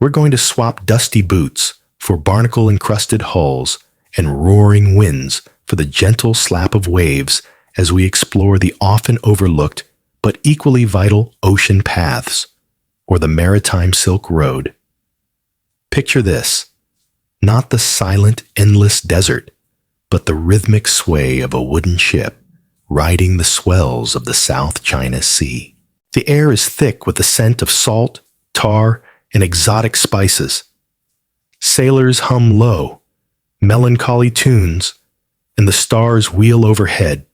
We're going to swap dusty boots for barnacle-encrusted hulls and roaring winds for the gentle slap of waves as we explore the often overlooked but equally vital ocean paths, or the maritime Silk Road. Picture this, not the silent, endless desert, but the rhythmic sway of a wooden ship riding the swells of the South China Sea. The air is thick with the scent of salt, tar, and exotic spices. Sailors hum low, melancholy tunes, and the stars wheel overhead,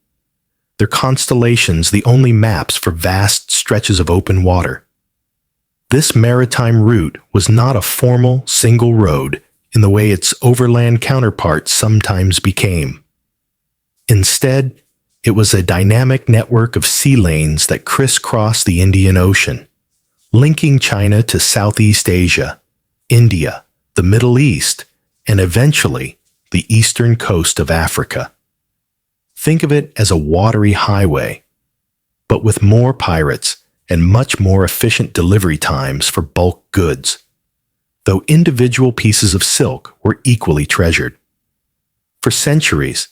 their constellations the only maps for vast stretches of open water. This maritime route was not a formal, single road in the way its overland counterparts sometimes became. Instead, it was a dynamic network of sea lanes that crisscrossed the Indian Ocean, linking China to Southeast Asia, India, the Middle East, and eventually the eastern coast of Africa. Think of it as a watery highway, but with more pirates and much more efficient delivery times for bulk goods, though individual pieces of silk were equally treasured. For centuries,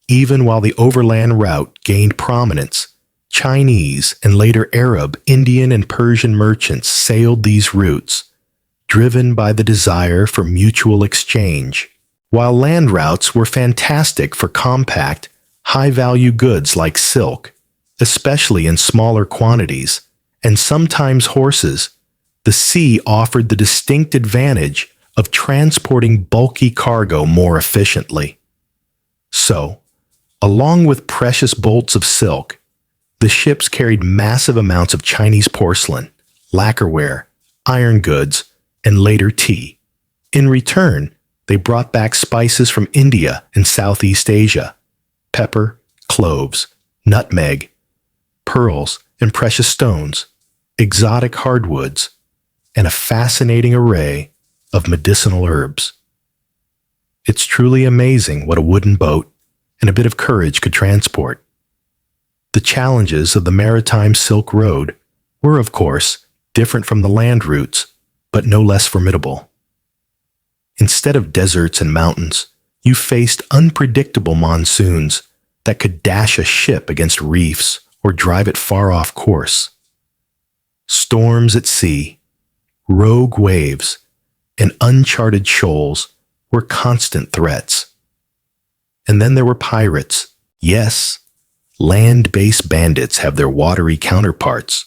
even while the overland route gained prominence, Chinese and later Arab, Indian, and Persian merchants sailed these routes, driven by the desire for mutual exchange. While land routes were fantastic for compact, high-value goods like silk, especially in smaller quantities, and sometimes horses, the sea offered the distinct advantage of transporting bulky cargo more efficiently. So, along with precious bolts of silk, the ships carried massive amounts of Chinese porcelain, lacquerware, iron goods, and later tea. In return, they brought back spices from India and Southeast Asia, pepper, cloves, nutmeg, pearls, and precious stones, exotic hardwoods, and a fascinating array of medicinal herbs. It's truly amazing what a wooden boat and a bit of courage could transport. The challenges of the maritime Silk Road were, of course, different from the land routes, but no less formidable. Instead of deserts and mountains, you faced unpredictable monsoons that could dash a ship against reefs or or drive it far off course. Storms at sea, rogue waves, and uncharted shoals were constant threats. And then there were pirates. Yes, land-based bandits have their watery counterparts,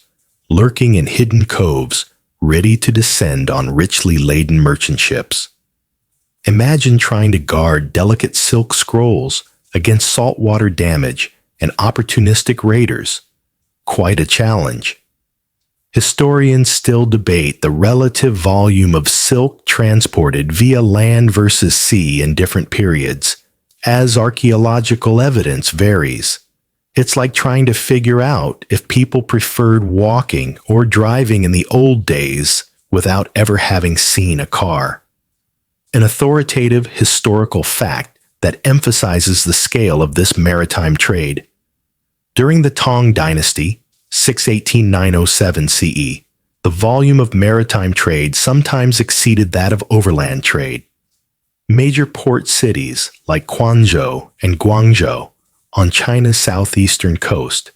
lurking in hidden coves, ready to descend on richly laden merchant ships. Imagine trying to guard delicate silk scrolls against saltwater damage and opportunistic raiders. Quite a challenge. Historians still debate the relative volume of silk transported via land versus sea in different periods, as archaeological evidence varies. It's like trying to figure out if people preferred walking or driving in the old days without ever having seen a car. An authoritative historical fact that emphasizes the scale of this maritime trade. During the Tang Dynasty, 618–907 CE, the volume of maritime trade sometimes exceeded that of overland trade. Major port cities like Quanzhou and Guangzhou on China's southeastern coast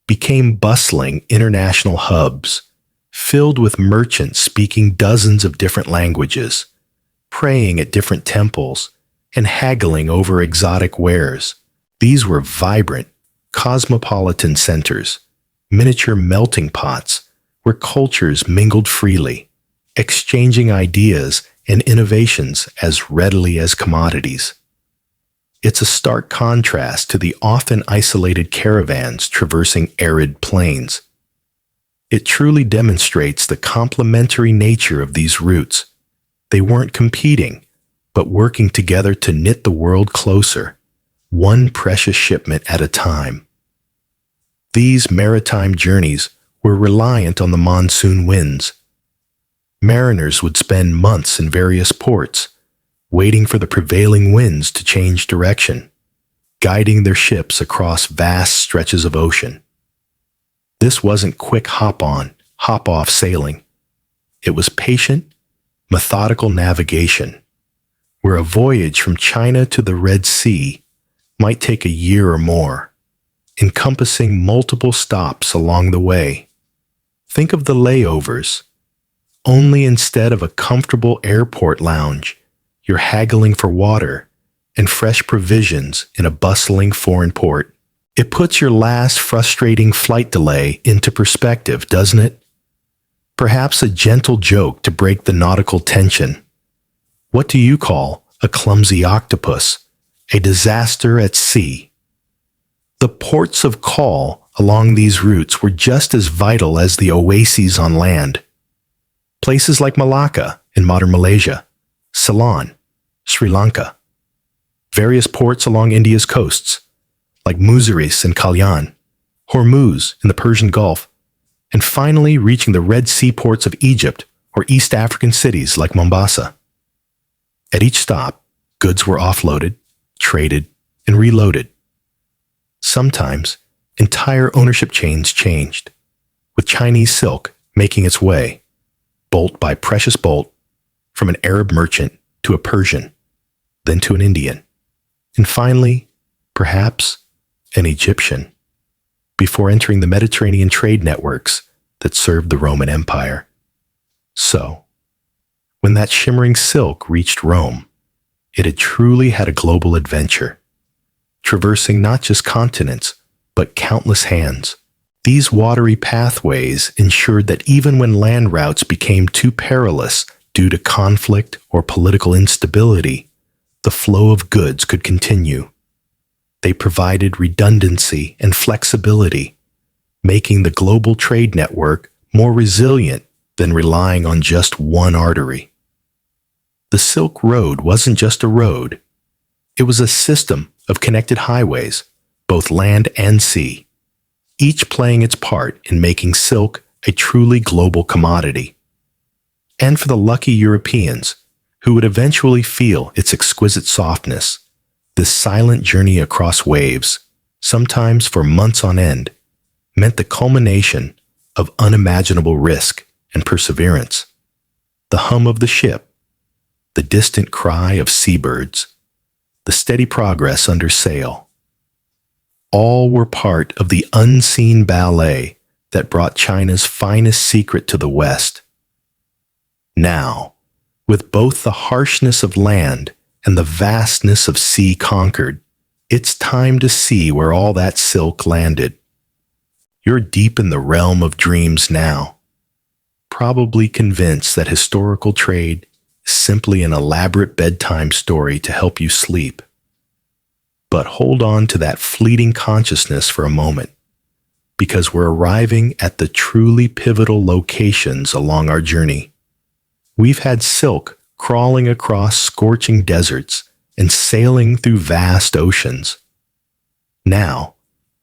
became bustling international hubs, filled with merchants speaking dozens of different languages, praying at different temples, and haggling over exotic wares. These were vibrant, cosmopolitan centers, miniature melting pots where cultures mingled freely, exchanging ideas and innovations as readily as commodities. It's a stark contrast to the often isolated caravans traversing arid plains. It truly demonstrates the complementary nature of these routes. They weren't competing, but working together to knit the world closer, one precious shipment at a time. These maritime journeys were reliant on the monsoon winds. Mariners would spend months in various ports, waiting for the prevailing winds to change direction, guiding their ships across vast stretches of ocean. This wasn't quick hop-on, hop-off sailing. It was patient, methodical navigation, where a voyage from China to the Red Sea might take a year or more, encompassing multiple stops along the way. Think of the layovers. Only instead of a comfortable airport lounge, you're haggling for water and fresh provisions in a bustling foreign port. It puts your last frustrating flight delay into perspective, doesn't it? Perhaps a gentle joke to break the nautical tension. What do you call a clumsy octopus? A disaster at sea? The ports of call along these routes were just as vital as the oases on land. Places like Malacca in modern Malaysia, Ceylon, Sri Lanka. Various ports along India's coasts, like Muziris in Kalyan, Hormuz in the Persian Gulf, and finally reaching the Red Sea ports of Egypt or East African cities like Mombasa. At each stop, goods were offloaded, traded, and reloaded. Sometimes, entire ownership chains changed, with Chinese silk making its way, bolt by precious bolt, from an Arab merchant to a Persian, then to an Indian, and finally, perhaps, an Egyptian, before entering the Mediterranean trade networks that served the Roman Empire. So, when that shimmering silk reached Rome, it had truly had a global adventure, traversing not just continents, but countless hands. These watery pathways ensured that even when land routes became too perilous due to conflict or political instability, the flow of goods could continue. They provided redundancy and flexibility, making the global trade network more resilient than relying on just one artery. The Silk Road wasn't just a road. It was a system of connected highways, both land and sea, each playing its part in making silk a truly global commodity. And for the lucky Europeans, who would eventually feel its exquisite softness, this silent journey across waves, sometimes for months on end, meant the culmination of unimaginable risk and perseverance. The hum of the ship, the distant cry of seabirds, the steady progress under sail. All were part of the unseen ballet that brought China's finest secret to the West. Now, with both the harshness of land and the vastness of sea conquered, it's time to see where all that silk landed. You're deep in the realm of dreams now, probably convinced that historical trade is simply an elaborate bedtime story to help you sleep. But hold on to that fleeting consciousness for a moment, because we're arriving at the truly pivotal locations along our journey. We've had silk crawling across scorching deserts and sailing through vast oceans. Now,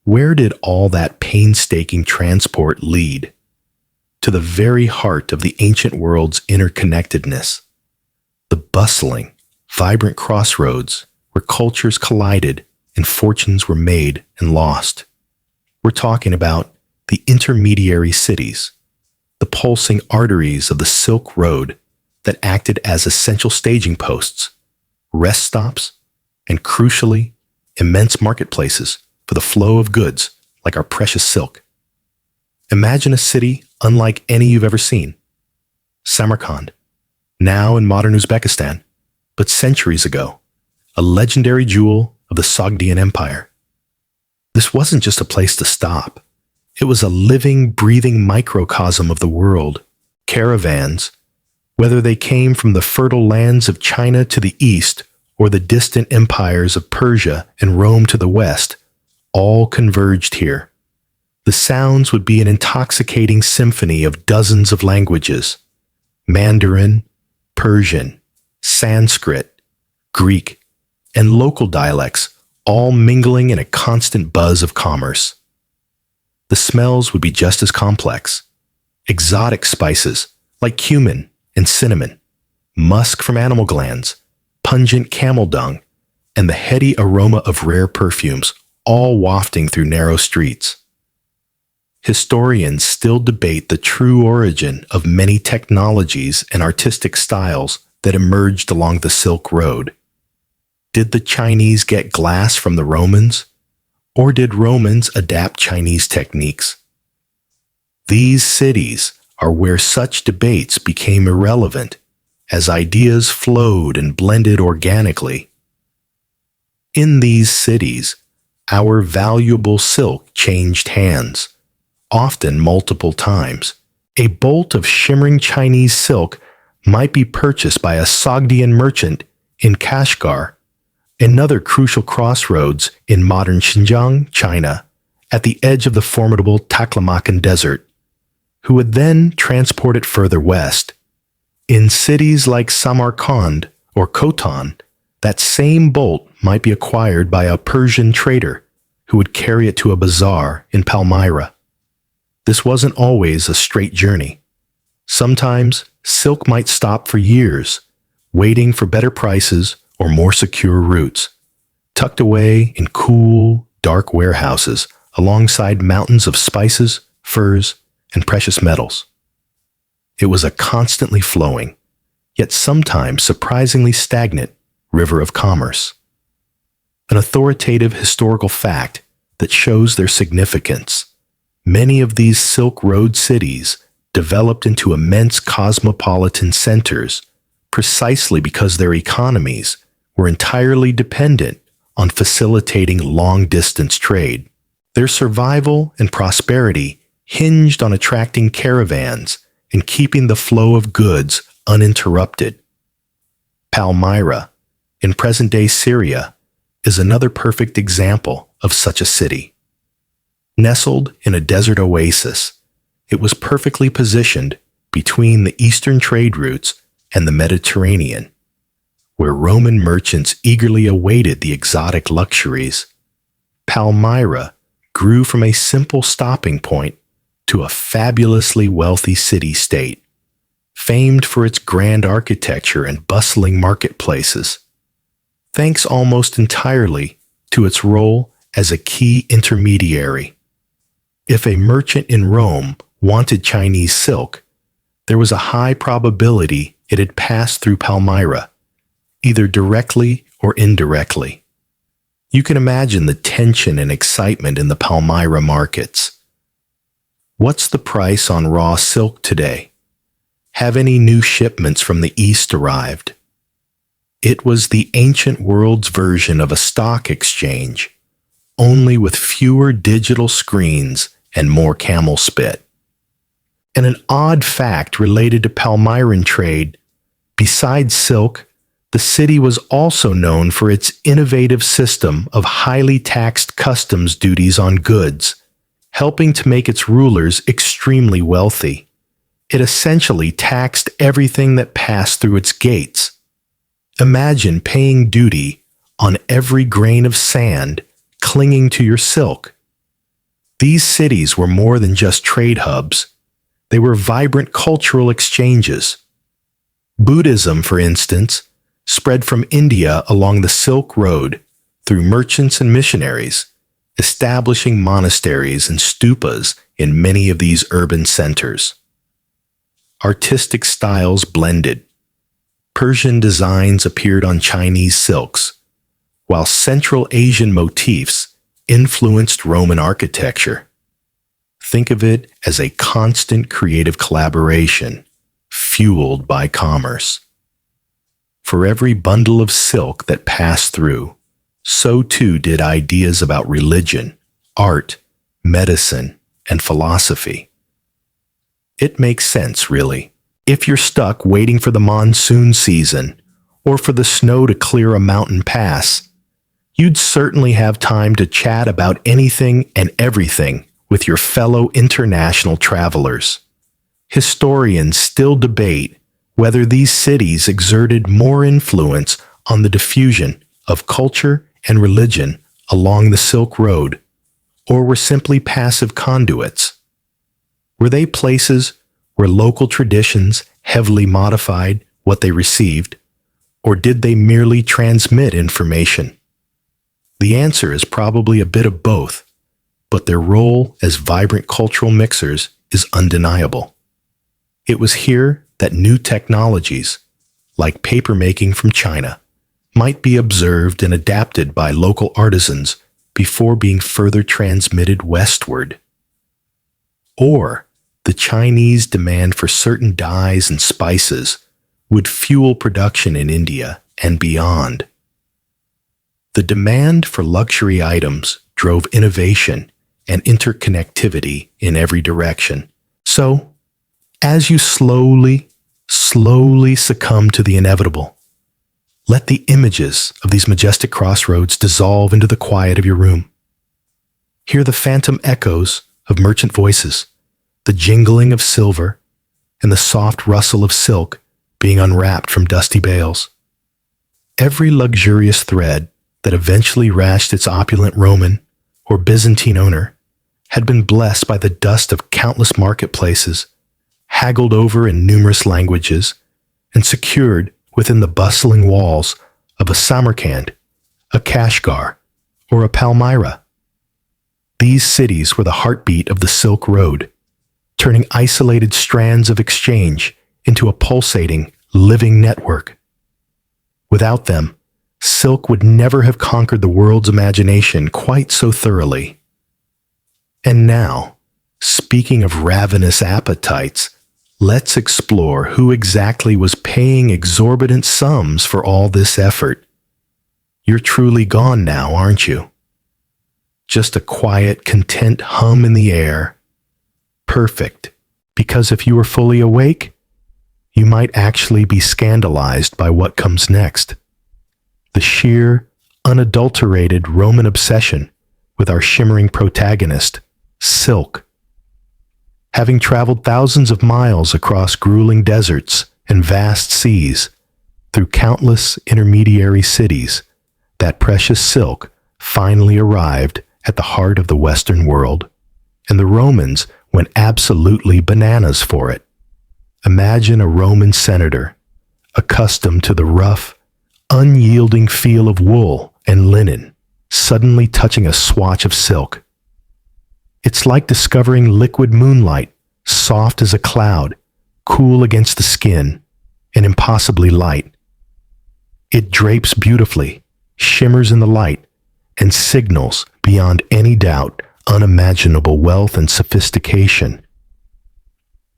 where did all that painstaking transport lead? To the very heart of the ancient world's interconnectedness. The bustling, vibrant crossroads where cultures collided and fortunes were made and lost. We're talking about the intermediary cities, the pulsing arteries of the Silk Road that acted as essential staging posts, rest stops, and crucially, immense marketplaces for the flow of goods like our precious silk. Imagine a city unlike any you've ever seen. Samarkand, now in modern Uzbekistan, but centuries ago, a legendary jewel of the Sogdian Empire. This wasn't just a place to stop. It was a living, breathing microcosm of the world. Caravans, whether they came from the fertile lands of China to the east or the distant empires of Persia and Rome to the west, all converged here. The sounds would be an intoxicating symphony of dozens of languages: Mandarin, Persian, Sanskrit, Greek, and local dialects, all mingling in a constant buzz of commerce. The smells would be just as complex. Exotic spices like cumin and cinnamon, musk from animal glands, pungent camel dung, and the heady aroma of rare perfumes, all wafting through narrow streets. Historians still debate the true origin of many technologies and artistic styles that emerged along the Silk Road. Did the Chinese get glass from the Romans, or did Romans adapt Chinese techniques? These cities are where such debates became irrelevant, as ideas flowed and blended organically. In these cities, our valuable silk changed hands, often multiple times. A bolt of shimmering Chinese silk might be purchased by a Sogdian merchant in Kashgar, another crucial crossroads in modern Xinjiang, China, at the edge of the formidable Taklamakan Desert, who would then transport it further west. In cities like Samarkand or Khotan, that same bolt might be acquired by a Persian trader who would carry it to a bazaar in Palmyra. This wasn't always a straight journey. Sometimes silk might stop for years, waiting for better prices or more secure routes, tucked away in cool, dark warehouses alongside mountains of spices, furs, and precious metals. It was a constantly flowing, yet sometimes surprisingly stagnant, river of commerce. An authoritative historical fact that shows their significance. Many of these Silk Road cities developed into immense cosmopolitan centers precisely because their economies were entirely dependent on facilitating long-distance trade. Their survival and prosperity hinged on attracting caravans and keeping the flow of goods uninterrupted. Palmyra, in present-day Syria, is another perfect example of such a city. Nestled in a desert oasis, it was perfectly positioned between the eastern trade routes and the Mediterranean, where Roman merchants eagerly awaited the exotic luxuries. Palmyra grew from a simple stopping point to a fabulously wealthy city-state, famed for its grand architecture and bustling marketplaces, thanks almost entirely to its role as a key intermediary. If a merchant in Rome wanted Chinese silk, there was a high probability it had passed through Palmyra, either directly or indirectly. You can imagine the tension and excitement in the Palmyra markets. What's the price on raw silk today? Have any new shipments from the East arrived? It was the ancient world's version of a stock exchange, only with fewer digital screens and more camel spit. And an odd fact related to Palmyran trade, besides silk, the city was also known for its innovative system of highly taxed customs duties on goods, helping to make its rulers extremely wealthy. It essentially taxed everything that passed through its gates. Imagine paying duty on every grain of sand clinging to your silk. These cities were more than just trade hubs. They were vibrant cultural exchanges. Buddhism, for instance, spread from India along the Silk Road through merchants and missionaries, establishing monasteries and stupas in many of these urban centers. Artistic styles blended. Persian designs appeared on Chinese silks, while Central Asian motifs influenced Roman architecture. Think of it as a constant creative collaboration, fueled by commerce. For every bundle of silk that passed through, so too did ideas about religion, art, medicine, and philosophy. It makes sense, really. If you're stuck waiting for the monsoon season or for the snow to clear a mountain pass, you'd certainly have time to chat about anything and everything with your fellow international travelers. Historians still debate whether these cities exerted more influence on the diffusion of culture and religion along the Silk Road, or were simply passive conduits. Were they places where local traditions heavily modified what they received, or did they merely transmit information? The answer is probably a bit of both, but their role as vibrant cultural mixers is undeniable. It was here that new technologies, like papermaking from China, might be observed and adapted by local artisans before being further transmitted westward. Or the Chinese demand for certain dyes and spices would fuel production in India and beyond. The demand for luxury items drove innovation and interconnectivity in every direction. So, as you slowly succumb to the inevitable, let the images of these majestic crossroads dissolve into the quiet of your room. Hear the phantom echoes of merchant voices, the jingling of silver, and the soft rustle of silk being unwrapped from dusty bales. Every luxurious thread that eventually reached its opulent Roman or Byzantine owner had been blessed by the dust of countless marketplaces, haggled over in numerous languages, and secured within the bustling walls of a Samarkand, a Kashgar, or a Palmyra. These cities were the heartbeat of the Silk Road, turning isolated strands of exchange into a pulsating, living network. Without them, silk would never have conquered the world's imagination quite so thoroughly. And now, speaking of ravenous appetites, let's explore who exactly was paying exorbitant sums for all this effort. You're truly gone now, aren't you? Just a quiet, content hum in the air. Perfect, because if you were fully awake, you might actually be scandalized by what comes next. The sheer, unadulterated Roman obsession with our shimmering protagonist, silk. Having traveled thousands of miles across grueling deserts and vast seas, through countless intermediary cities, that precious silk finally arrived at the heart of the Western world, and the Romans went absolutely bananas for it. Imagine a Roman senator, accustomed to the rough, unyielding feel of wool and linen, suddenly touching a swatch of silk. It's like discovering liquid moonlight, soft as a cloud, cool against the skin, and impossibly light. It drapes beautifully, shimmers in the light, and signals, beyond any doubt, unimaginable wealth and sophistication.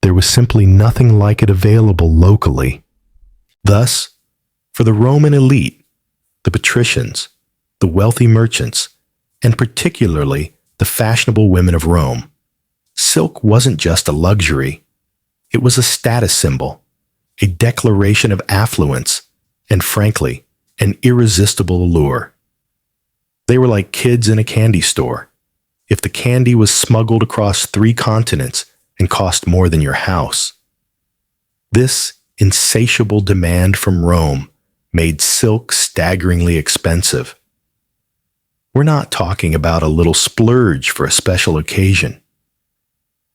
There was simply nothing like it available locally. Thus, for the Roman elite, the patricians, the wealthy merchants, and particularly the fashionable women of Rome, silk wasn't just a luxury. It was a status symbol, a declaration of affluence, and frankly, an irresistible allure. They were like kids in a candy store. If the candy was smuggled across 3 continents and cost more than your house. This insatiable demand from Rome made silk staggeringly expensive. We're not talking about a little splurge for a special occasion.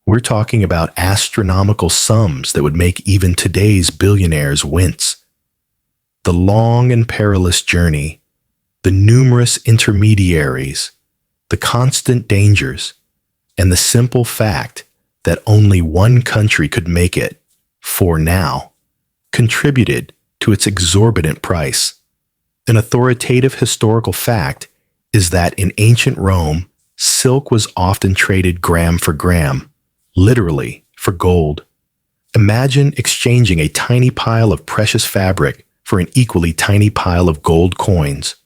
We're talking about astronomical sums that would make even today's billionaires wince. The long and perilous journey, the numerous intermediaries, the constant dangers, and the simple fact that only one country could make it, for now, contributed to its exorbitant price. An authoritative historical fact is that in ancient Rome, silk was often traded gram for gram, literally for gold. Imagine exchanging a tiny pile of precious fabric for an equally tiny pile of gold coins.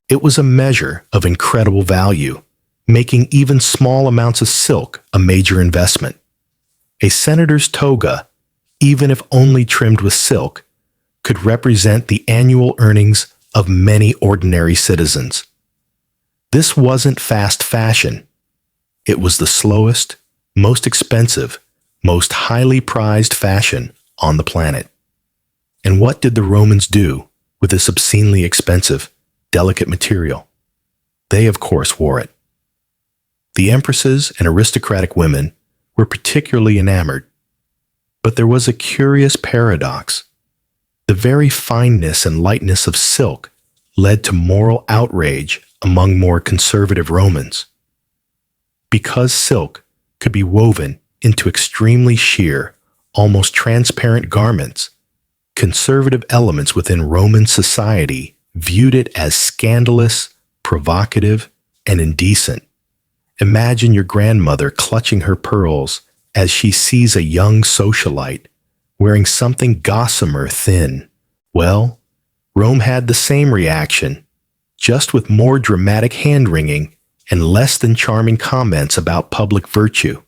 It was a measure of incredible value, making even small amounts of silk a major investment. A senator's toga, even if only trimmed with silk, could represent the annual earnings of many ordinary citizens. This wasn't fast fashion. It was the slowest, most expensive, most highly prized fashion on the planet. And what did the Romans do with this obscenely expensive, delicate material? They, of course, wore it. The empresses and aristocratic women were particularly enamored. But there was a curious paradox. The very fineness and lightness of silk led to moral outrage among more conservative Romans. Because silk could be woven into extremely sheer, almost transparent garments, conservative elements within Roman society viewed it as scandalous, provocative, and indecent. Imagine your grandmother clutching her pearls as she sees a young socialite wearing something gossamer thin. Well, Rome had the same reaction, just with more dramatic hand-wringing and less than charming comments about public virtue.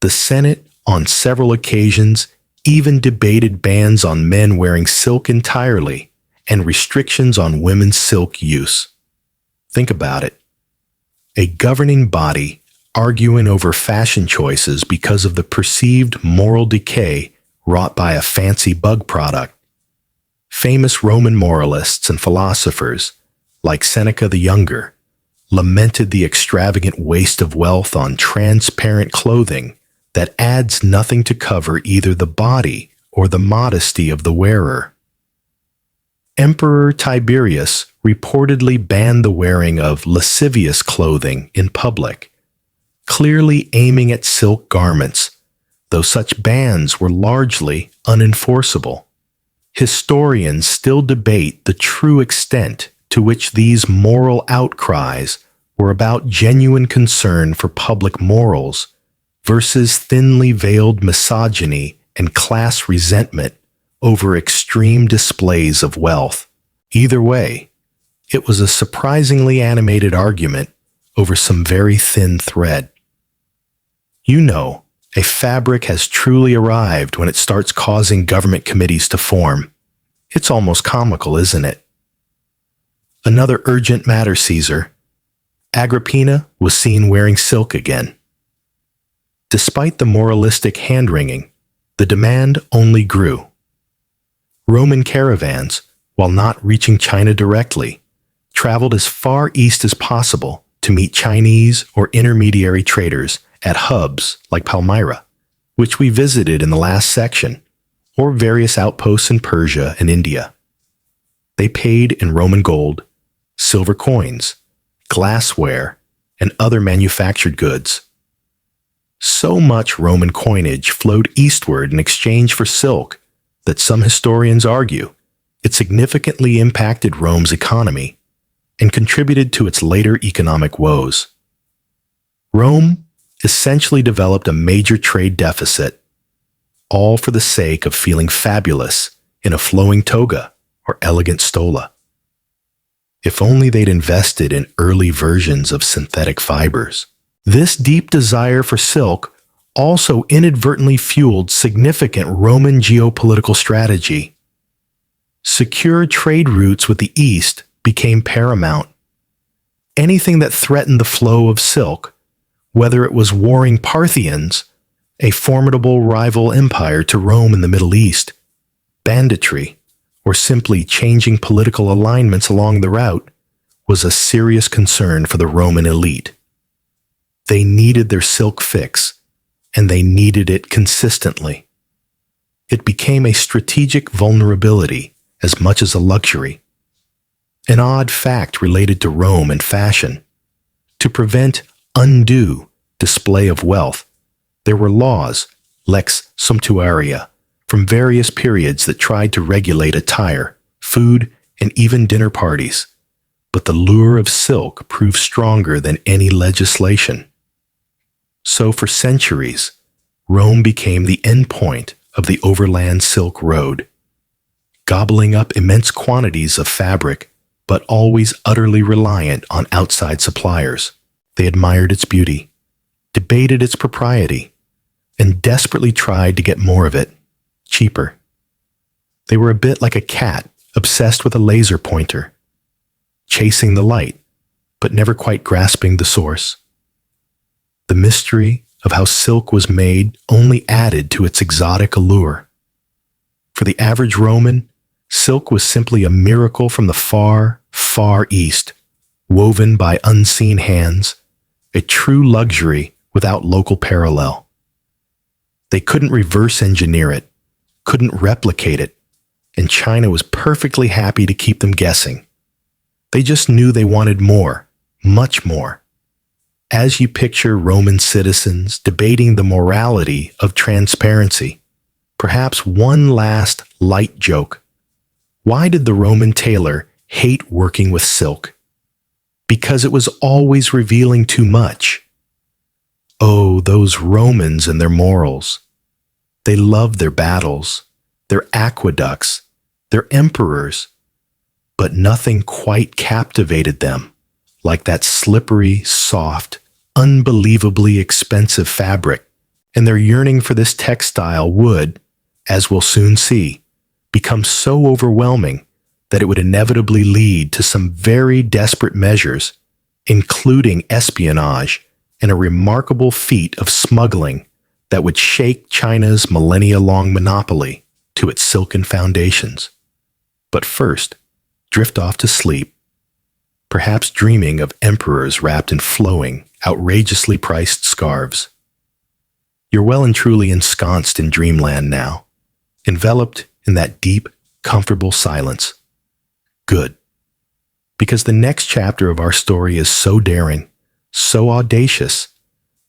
The Senate, on several occasions, even debated bans on men wearing silk entirely and restrictions on women's silk use. Think about it. A governing body arguing over fashion choices because of the perceived moral decay wrought by a fancy bug product. Famous Roman moralists and philosophers, like Seneca the Younger, lamented the extravagant waste of wealth on transparent clothing that adds nothing to cover either the body or the modesty of the wearer. Emperor Tiberius reportedly banned the wearing of lascivious clothing in public, clearly aiming at silk garments, though such bans were largely unenforceable. Historians still debate the true extent to which these moral outcries were about genuine concern for public morals versus thinly veiled misogyny and class resentment over extreme displays of wealth. Either way, it was a surprisingly animated argument over some very thin thread. You know, a fabric has truly arrived when it starts causing government committees to form. It's almost comical, isn't it? Another urgent matter, Caesar. Agrippina was seen wearing silk again. Despite the moralistic hand-wringing, the demand only grew. Roman caravans, while not reaching China directly, traveled as far east as possible to meet Chinese or intermediary traders at hubs like Palmyra, which we visited in the last section, or various outposts in Persia and India. They paid in Roman gold, silver coins, glassware, and other manufactured goods. So much Roman coinage flowed eastward in exchange for silk that some historians argue it significantly impacted Rome's economy. and contributed to its later economic woes. Rome essentially developed a major trade deficit, all for the sake of feeling fabulous in a flowing toga or elegant stola. If only they'd invested in early versions of synthetic fibers. This deep desire for silk also inadvertently fueled significant Roman geopolitical strategy. Secure trade routes with the East became paramount. Anything that threatened the flow of silk, whether it was warring Parthians, a formidable rival empire to Rome in the Middle East, banditry, or simply changing political alignments along the route, was a serious concern for the Roman elite. They needed their silk fix, and they needed it consistently. It became a strategic vulnerability as much as a luxury. An odd fact related to Rome and fashion. To prevent undue display of wealth, there were laws, lex sumptuaria, from various periods that tried to regulate attire, food, and even dinner parties. But the lure of silk proved stronger than any legislation. So for centuries, Rome became the endpoint of the overland Silk Road, gobbling up immense quantities of fabric, but always utterly reliant on outside suppliers. They admired its beauty, debated its propriety, and desperately tried to get more of it, cheaper. They were a bit like a cat obsessed with a laser pointer, chasing the light, but never quite grasping the source. The mystery of how silk was made only added to its exotic allure. For the average Roman, silk was simply a miracle from the far, far east, woven by unseen hands, a true luxury without local parallel. They couldn't reverse engineer it, couldn't replicate it, and China was perfectly happy to keep them guessing. They just knew they wanted more, much more. As you picture Roman citizens debating the morality of transparency, perhaps one last light joke. Why did the Roman tailor hate working with silk? Because it was always revealing too much. Oh, those Romans and their morals. They loved their battles, their aqueducts, their emperors, but nothing quite captivated them like that slippery, soft, unbelievably expensive fabric, and their yearning for this textile would, as we'll soon see, become so overwhelming that it would inevitably lead to some very desperate measures, including espionage and a remarkable feat of smuggling that would shake China's millennia-long monopoly to its silken foundations. But first, drift off to sleep, perhaps dreaming of emperors wrapped in flowing, outrageously priced scarves. You're well and truly ensconced in dreamland now, enveloped in that deep, comfortable silence. Good. Because the next chapter of our story is so daring, so audacious,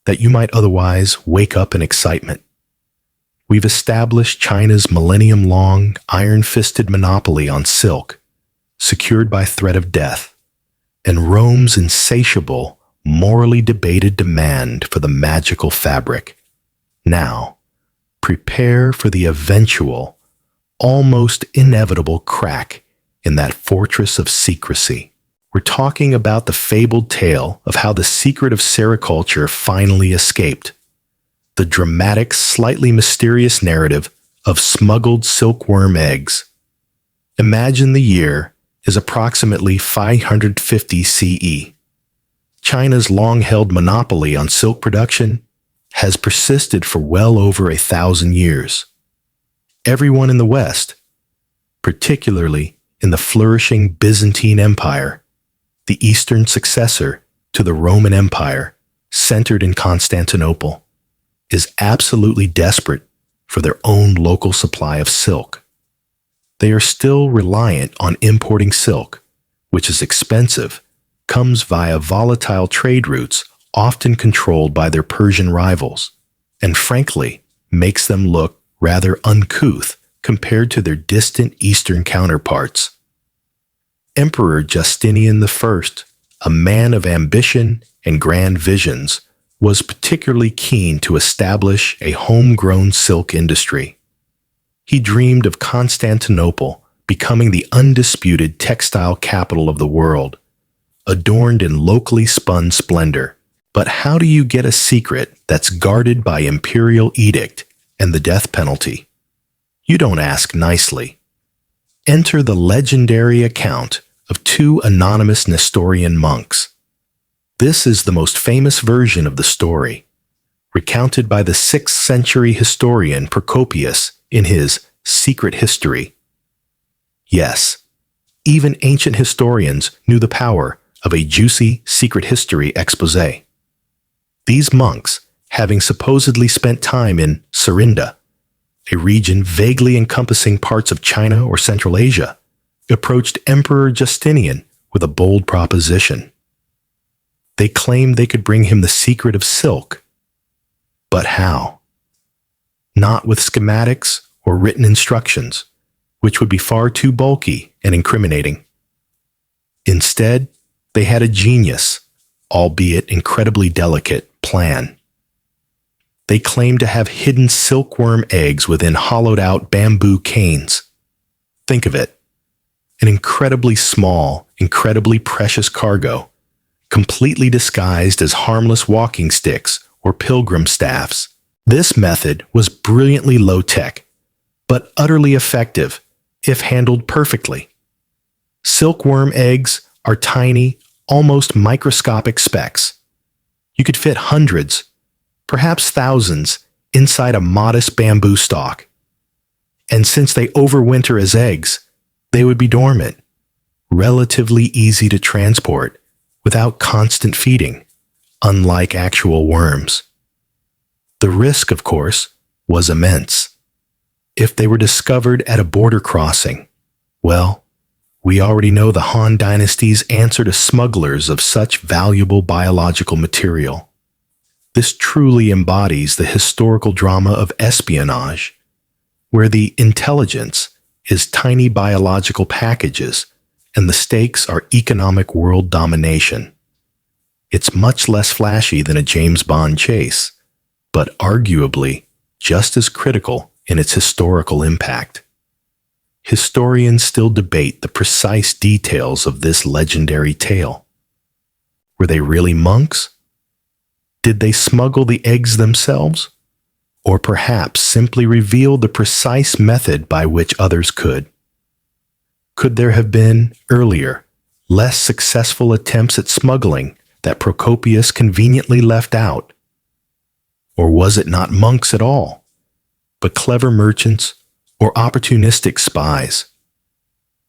that you might otherwise wake up in excitement. We've established China's millennium-long, iron-fisted monopoly on silk, secured by threat of death, and Rome's insatiable, morally debated demand for the magical fabric. Now, prepare for the eventual, almost inevitable crack in that fortress of secrecy. We're talking about the fabled tale of how the secret of sericulture finally escaped. The dramatic, slightly mysterious narrative of smuggled silkworm eggs. Imagine the year is approximately 550 CE. China's long-held monopoly on silk production has persisted for well over 1,000 years. Everyone in the West, particularly in the flourishing Byzantine Empire, the eastern successor to the Roman Empire, centered in Constantinople, is absolutely desperate for their own local supply of silk. They are still reliant on importing silk, which is expensive, comes via volatile trade routes often controlled by their Persian rivals, and frankly, makes them look rather uncouth compared to their distant eastern counterparts. Emperor Justinian I, a man of ambition and grand visions, was particularly keen to establish a homegrown silk industry. He dreamed of Constantinople becoming the undisputed textile capital of the world, adorned in locally spun splendor. But how do you get a secret that's guarded by imperial edict and the death penalty? You don't ask nicely. Enter the legendary account of two anonymous Nestorian monks. This is the most famous version of the story, recounted by the 6th century historian Procopius in his Secret History. Yes, even ancient historians knew the power of a juicy secret history exposé. These monks, having supposedly spent time in Serinda, a region vaguely encompassing parts of China or Central Asia, approached Emperor Justinian with a bold proposition. They claimed they could bring him the secret of silk. But how? Not with schematics or written instructions, which would be far too bulky and incriminating. Instead, they had a genius, albeit incredibly delicate, plan. They claimed to have hidden silkworm eggs within hollowed-out bamboo canes. Think of it. An incredibly small, incredibly precious cargo, completely disguised as harmless walking sticks or pilgrim staffs. This method was brilliantly low-tech, but utterly effective if handled perfectly. Silkworm eggs are tiny, almost microscopic specks. You could fit hundreds, perhaps thousands, inside a modest bamboo stalk. And since they overwinter as eggs, they would be dormant, relatively easy to transport, without constant feeding, unlike actual worms. The risk, of course, was immense. If they were discovered at a border crossing, well, we already know the Han Dynasty's answer to smugglers of such valuable biological material. This truly embodies the historical drama of espionage, where the intelligence is tiny biological packages and the stakes are economic world domination. It's much less flashy than a James Bond chase, but arguably just as critical in its historical impact. Historians still debate the precise details of this legendary tale. Were they really monks? Did they smuggle the eggs themselves? Or perhaps simply reveal the precise method by which others could? Could there have been, earlier, less successful attempts at smuggling that Procopius conveniently left out? Or was it not monks at all, but clever merchants or opportunistic spies?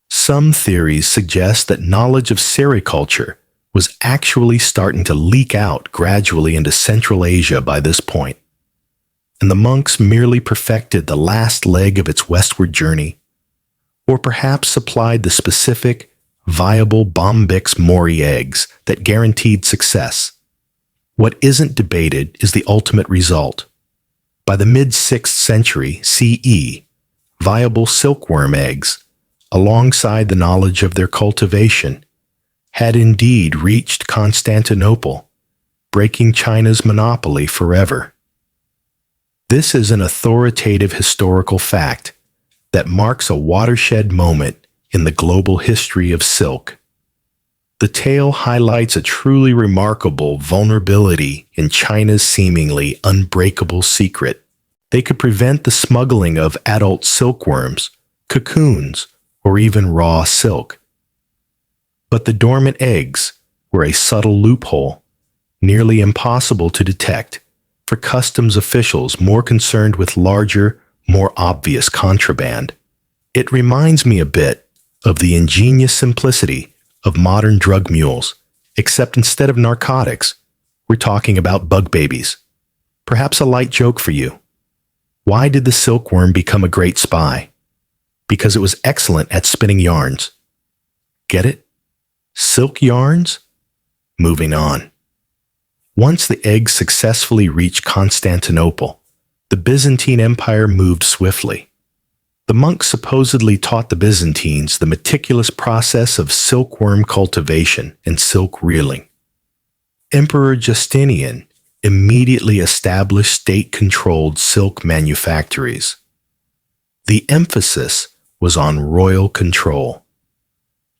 Some theories suggest that knowledge of sericulture was actually starting to leak out gradually into Central Asia by this point, and the monks merely perfected the last leg of its westward journey, or perhaps supplied the specific, viable Bombyx mori eggs that guaranteed success. What isn't debated is the ultimate result. By the mid-6th century CE, viable silkworm eggs, alongside the knowledge of their cultivation, had indeed reached Constantinople, breaking China's monopoly forever. This is an authoritative historical fact that marks a watershed moment in the global history of silk. The tale highlights a truly remarkable vulnerability in China's seemingly unbreakable secret. They could prevent the smuggling of adult silkworms, cocoons, or even raw silk. But the dormant eggs were a subtle loophole, nearly impossible to detect for customs officials more concerned with larger, more obvious contraband. It reminds me a bit of the ingenious simplicity of modern drug mules, except instead of narcotics, we're talking about bug babies. Perhaps a light joke for you. Why did the silkworm become a great spy? Because it was excellent at spinning yarns. Get it? Silk yarns? Moving on. Once the eggs successfully reached Constantinople, the Byzantine Empire moved swiftly. The monks supposedly taught the Byzantines the meticulous process of silkworm cultivation and silk reeling. Emperor Justinian immediately established state-controlled silk manufactories. The emphasis was on royal control.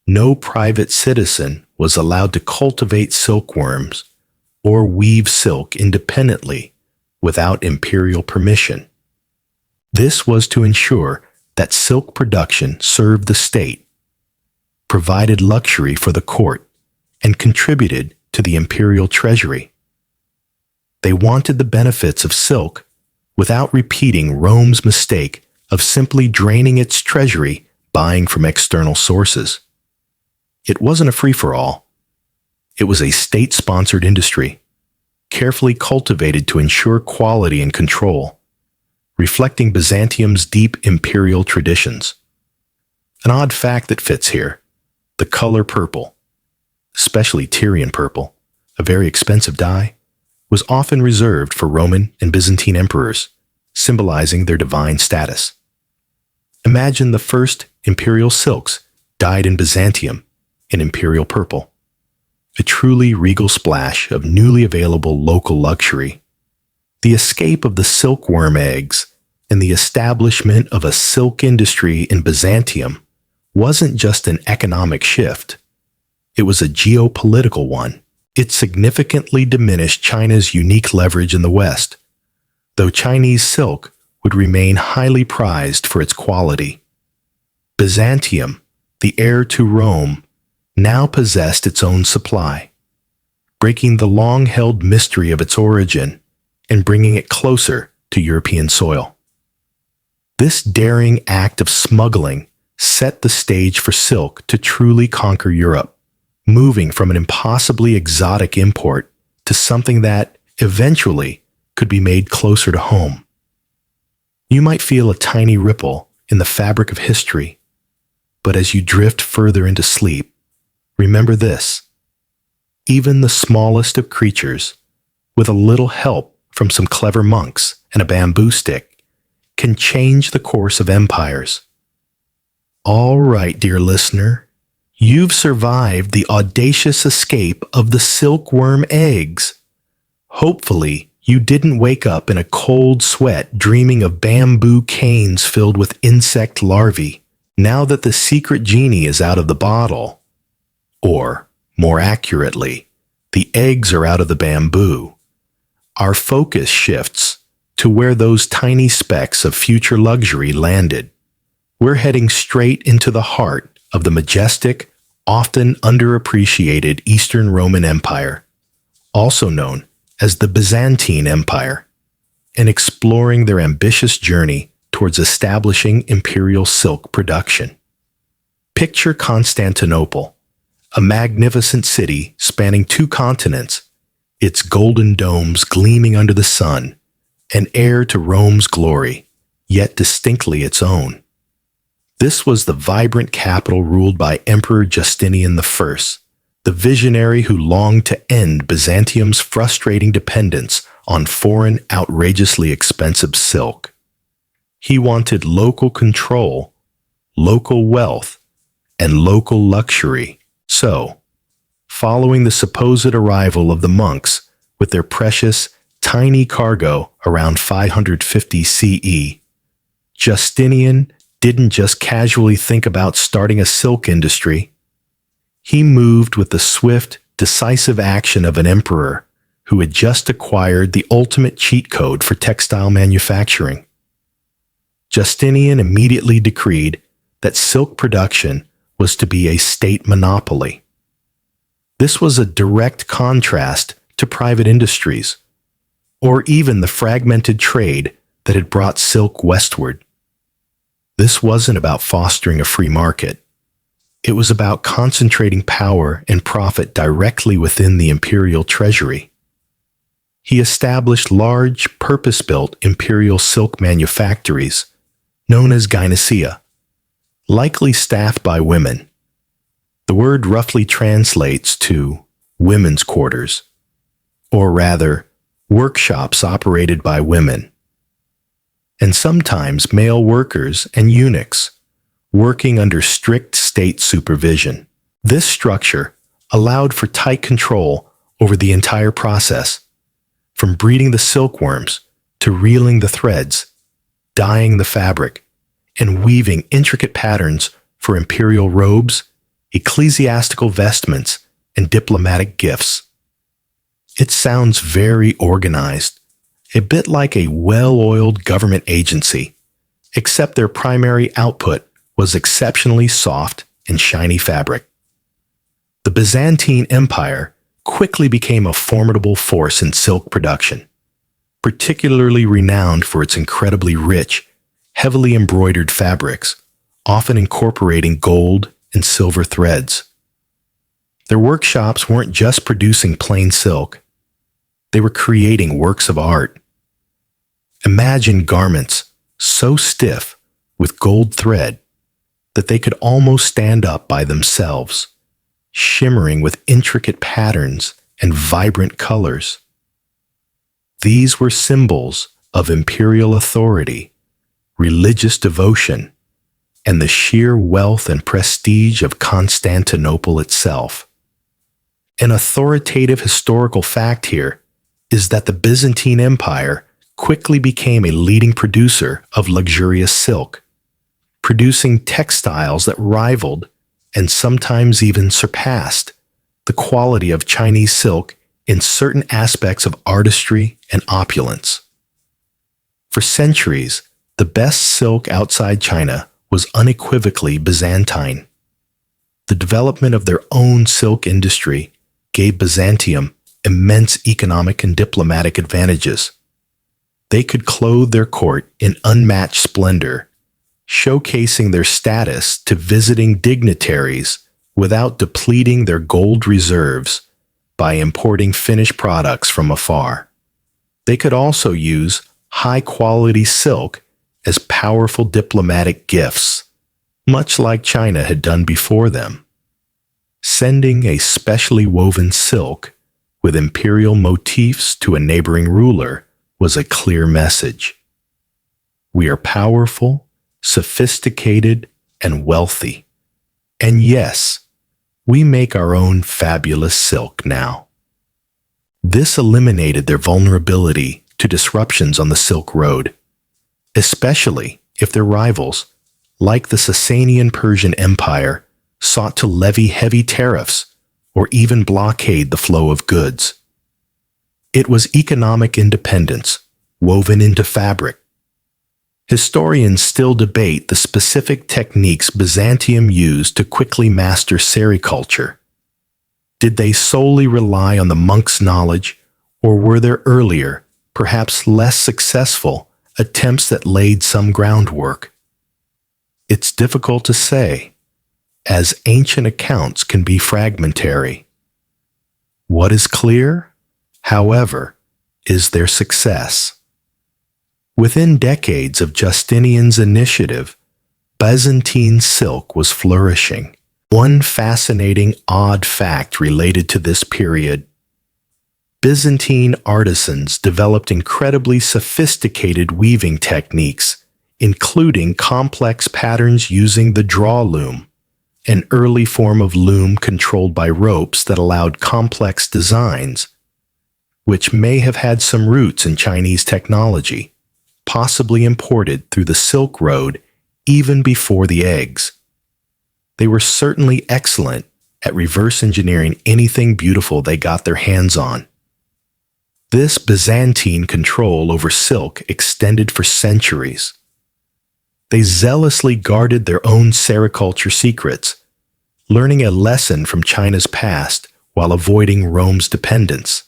No private citizen was allowed to cultivate silkworms or weave silk independently without imperial permission. This was to ensure that silk production served the state, provided luxury for the court, and contributed to the imperial treasury. They wanted the benefits of silk without repeating Rome's mistake of simply draining its treasury buying from external sources. It wasn't a free-for-all. It was a state-sponsored industry, carefully cultivated to ensure quality and control, reflecting Byzantium's deep imperial traditions. An odd fact that fits here: the color purple, especially Tyrian purple, a very expensive dye, was often reserved for Roman and Byzantine emperors, symbolizing their divine status. Imagine the first imperial silks dyed in Byzantium in imperial purple, a truly regal splash of newly available local luxury. The escape of the silkworm eggs and the establishment of a silk industry in Byzantium wasn't just an economic shift. It was a geopolitical one. It significantly diminished China's unique leverage in the West, though Chinese silk would remain highly prized for its quality. Byzantium, the heir to Rome, now possessed its own supply, breaking the long-held mystery of its origin and bringing it closer to European soil. This daring act of smuggling set the stage for silk to truly conquer Europe, moving from an impossibly exotic import to something that, eventually, could be made closer to home. You might feel a tiny ripple in the fabric of history, but as you drift further into sleep, remember this: even the smallest of creatures, with a little help from some clever monks and a bamboo stick, can change the course of empires. All right, dear listener, you've survived the audacious escape of the silkworm eggs. Hopefully, you didn't wake up in a cold sweat dreaming of bamboo canes filled with insect larvae, now that the secret genie is out of the bottle. Or, more accurately, the eggs are out of the bamboo. Our focus shifts to where those tiny specks of future luxury landed. We're heading straight into the heart of the majestic, often underappreciated Eastern Roman Empire, also known as the Byzantine Empire, and exploring their ambitious journey towards establishing imperial silk production. Picture Constantinople, a magnificent city spanning 2 continents, its golden domes gleaming under the sun, an heir to Rome's glory, yet distinctly its own. This was the vibrant capital ruled by Emperor Justinian I, the visionary who longed to end Byzantium's frustrating dependence on foreign, outrageously expensive silk. He wanted local control, local wealth, and local luxury. So, following the supposed arrival of the monks with their precious, tiny cargo around 550 CE, Justinian didn't just casually think about starting a silk industry. He moved with the swift, decisive action of an emperor who had just acquired the ultimate cheat code for textile manufacturing. Justinian immediately decreed that silk production was to be a state monopoly. This was a direct contrast to private industries, or even the fragmented trade that had brought silk westward. This wasn't about fostering a free market. It was about concentrating power and profit directly within the imperial treasury. He established large, purpose-built imperial silk manufactories, known as gynecea, likely staffed by women. The word roughly translates to women's quarters, or rather, workshops operated by women. and sometimes male workers and eunuchs, working under strict state supervision. This structure allowed for tight control over the entire process, from breeding the silkworms to reeling the threads, dyeing the fabric, and weaving intricate patterns for imperial robes, ecclesiastical vestments, and diplomatic gifts. It sounds very organized, a bit like a well-oiled government agency, except their primary output was exceptionally soft and shiny fabric. The Byzantine Empire quickly became a formidable force in silk production, particularly renowned for its incredibly rich, heavily embroidered fabrics, often incorporating gold and silver threads. Their workshops weren't just producing plain silk, they were creating works of art. Imagine garments so stiff with gold thread that they could almost stand up by themselves, shimmering with intricate patterns and vibrant colors. These were symbols of imperial authority, religious devotion, and the sheer wealth and prestige of Constantinople itself. An authoritative historical fact here is that the Byzantine Empire quickly became a leading producer of luxurious silk, producing textiles that rivaled and sometimes even surpassed the quality of Chinese silk in certain aspects of artistry and opulence. For centuries, the best silk outside China was unequivocally Byzantine. The development of their own silk industry gave Byzantium immense economic and diplomatic advantages. They could clothe their court in unmatched splendor, showcasing their status to visiting dignitaries without depleting their gold reserves by importing finished products from afar. They could also use high-quality silk as powerful diplomatic gifts, much like China had done before them. Sending a specially woven silk with imperial motifs to a neighboring ruler was a clear message. We are powerful, sophisticated, and wealthy. And yes, we make our own fabulous silk now. This eliminated their vulnerability to disruptions on the Silk Road, especially if their rivals, like the Sasanian Persian Empire, sought to levy heavy tariffs or even blockade the flow of goods. It was economic independence woven into fabric. Historians still debate the specific techniques Byzantium used to quickly master sericulture. Did they solely rely on the monks' knowledge, or were there earlier, perhaps less successful, attempts that laid some groundwork? It's difficult to say, as ancient accounts can be fragmentary. What is clear, however, is their success. Within decades of Justinian's initiative, Byzantine silk was flourishing. One fascinating odd fact related to this period: Byzantine artisans developed incredibly sophisticated weaving techniques, including complex patterns using the draw loom, an early form of loom controlled by ropes that allowed complex designs, which may have had some roots in Chinese technology, possibly imported through the Silk Road even before the eggs. They were certainly excellent at reverse engineering anything beautiful they got their hands on. This Byzantine control over silk extended for centuries. They zealously guarded their own sericulture secrets, learning a lesson from China's past while avoiding Rome's dependence.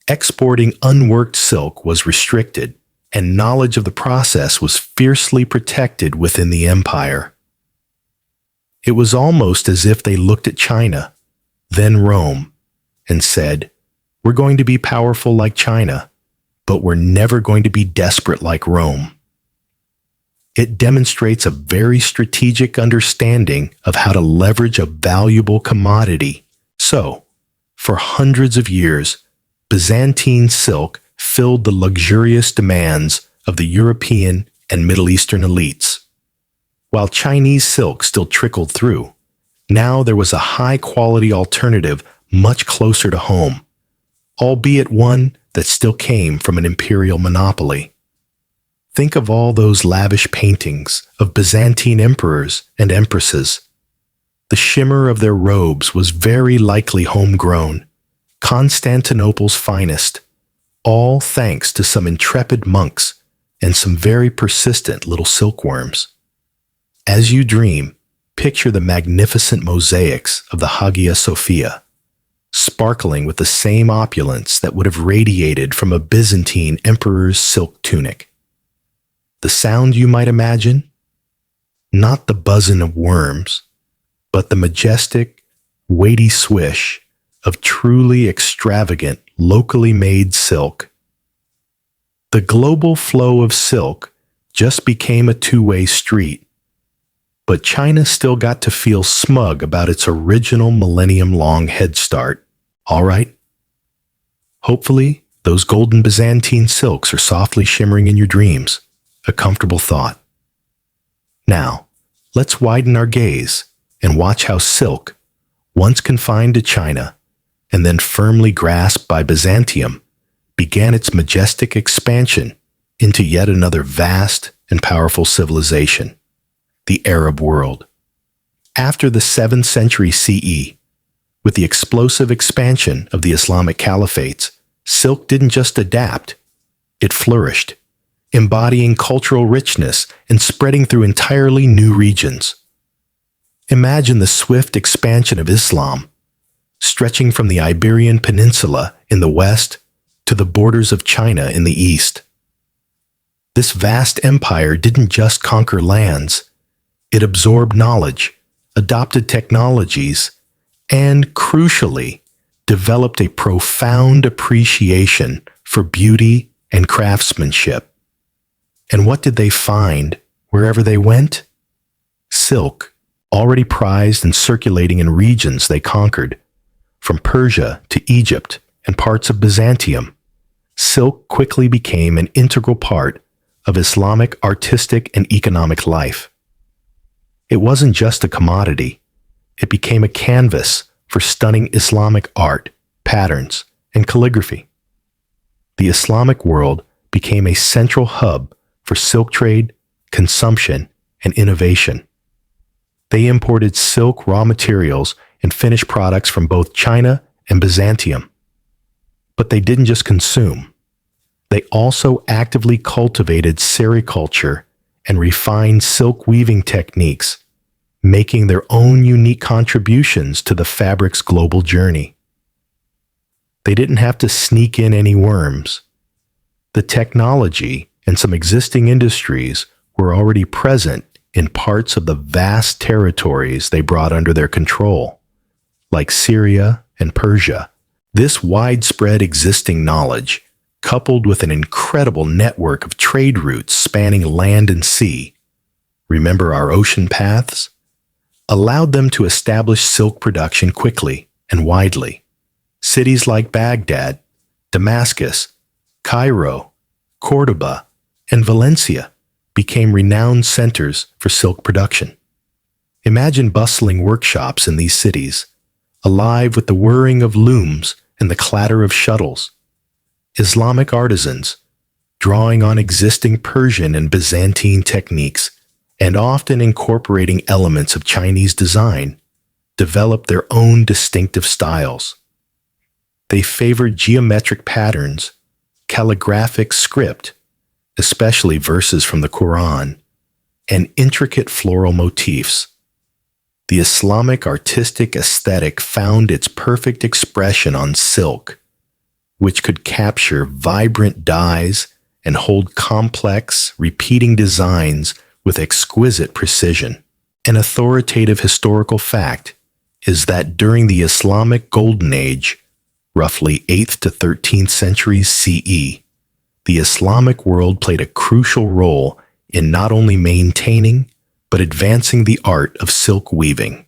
Exporting unworked silk was restricted, and knowledge of the process was fiercely protected within the empire. It was almost as if they looked at China, then Rome, and said, "We're going to be powerful like China, but we're never going to be desperate like Rome." It demonstrates a very strategic understanding of how to leverage a valuable commodity. So, for hundreds of years, Byzantine silk filled the luxurious demands of the European and Middle Eastern elites. While Chinese silk still trickled through, now there was a high-quality alternative much closer to home, albeit one that still came from an imperial monopoly. Think of all those lavish paintings of Byzantine emperors and empresses. The shimmer of their robes was very likely homegrown, Constantinople's finest, all thanks to some intrepid monks and some very persistent little silkworms. As you dream, picture the magnificent mosaics of the Hagia Sophia, sparkling with the same opulence that would have radiated from a Byzantine emperor's silk tunic. The sound you might imagine? Not the buzzing of worms, but the majestic, weighty swish of truly extravagant, locally made silk. The global flow of silk just became a two-way street, but China still got to feel smug about its original millennium-long head start. All right? Hopefully, those golden Byzantine silks are softly shimmering in your dreams. A comfortable thought. Now, let's widen our gaze and watch how silk, once confined to China and then firmly grasped by Byzantium, began its majestic expansion into yet another vast and powerful civilization, the Arab world. After the 7th century CE, with the explosive expansion of the Islamic caliphates, silk didn't just adapt, it flourished, embodying cultural richness and spreading through entirely new regions. Imagine the swift expansion of Islam, stretching from the Iberian Peninsula in the west to the borders of China in the east. This vast empire didn't just conquer lands, it absorbed knowledge, adopted technologies, and, crucially, developed a profound appreciation for beauty and craftsmanship. And what did they find wherever they went? Silk, already prized and circulating in regions they conquered. From Persia to Egypt and parts of Byzantium, silk quickly became an integral part of Islamic artistic and economic life. It wasn't just a commodity, it became a canvas for stunning Islamic art, patterns, and calligraphy. The Islamic world became a central hub for silk trade, consumption, and innovation. They imported silk raw materials and finished products from both China and Byzantium. But they didn't just consume. They also actively cultivated sericulture and refined silk weaving techniques, making their own unique contributions to the fabric's global journey. They didn't have to sneak in any worms. The technology and some existing industries were already present in parts of the vast territories they brought under their control, like Syria and Persia. This widespread existing knowledge, coupled with an incredible network of trade routes spanning land and sea, remember our ocean paths, allowed them to establish silk production quickly and widely. Cities like Baghdad, Damascus, Cairo, Cordoba, and Valencia became renowned centers for silk production. Imagine bustling workshops in these cities, alive with the whirring of looms and the clatter of shuttles. Islamic artisans, drawing on existing Persian and Byzantine techniques, and often incorporating elements of Chinese design, developed their own distinctive styles. They favored geometric patterns, calligraphic script, especially verses from the Quran, and intricate floral motifs. The Islamic artistic aesthetic found its perfect expression on silk, which could capture vibrant dyes and hold complex, repeating designs with exquisite precision. An authoritative historical fact is that during the Islamic Golden Age, roughly 8th to 13th centuries CE, the Islamic world played a crucial role in not only maintaining, but advancing the art of silk weaving,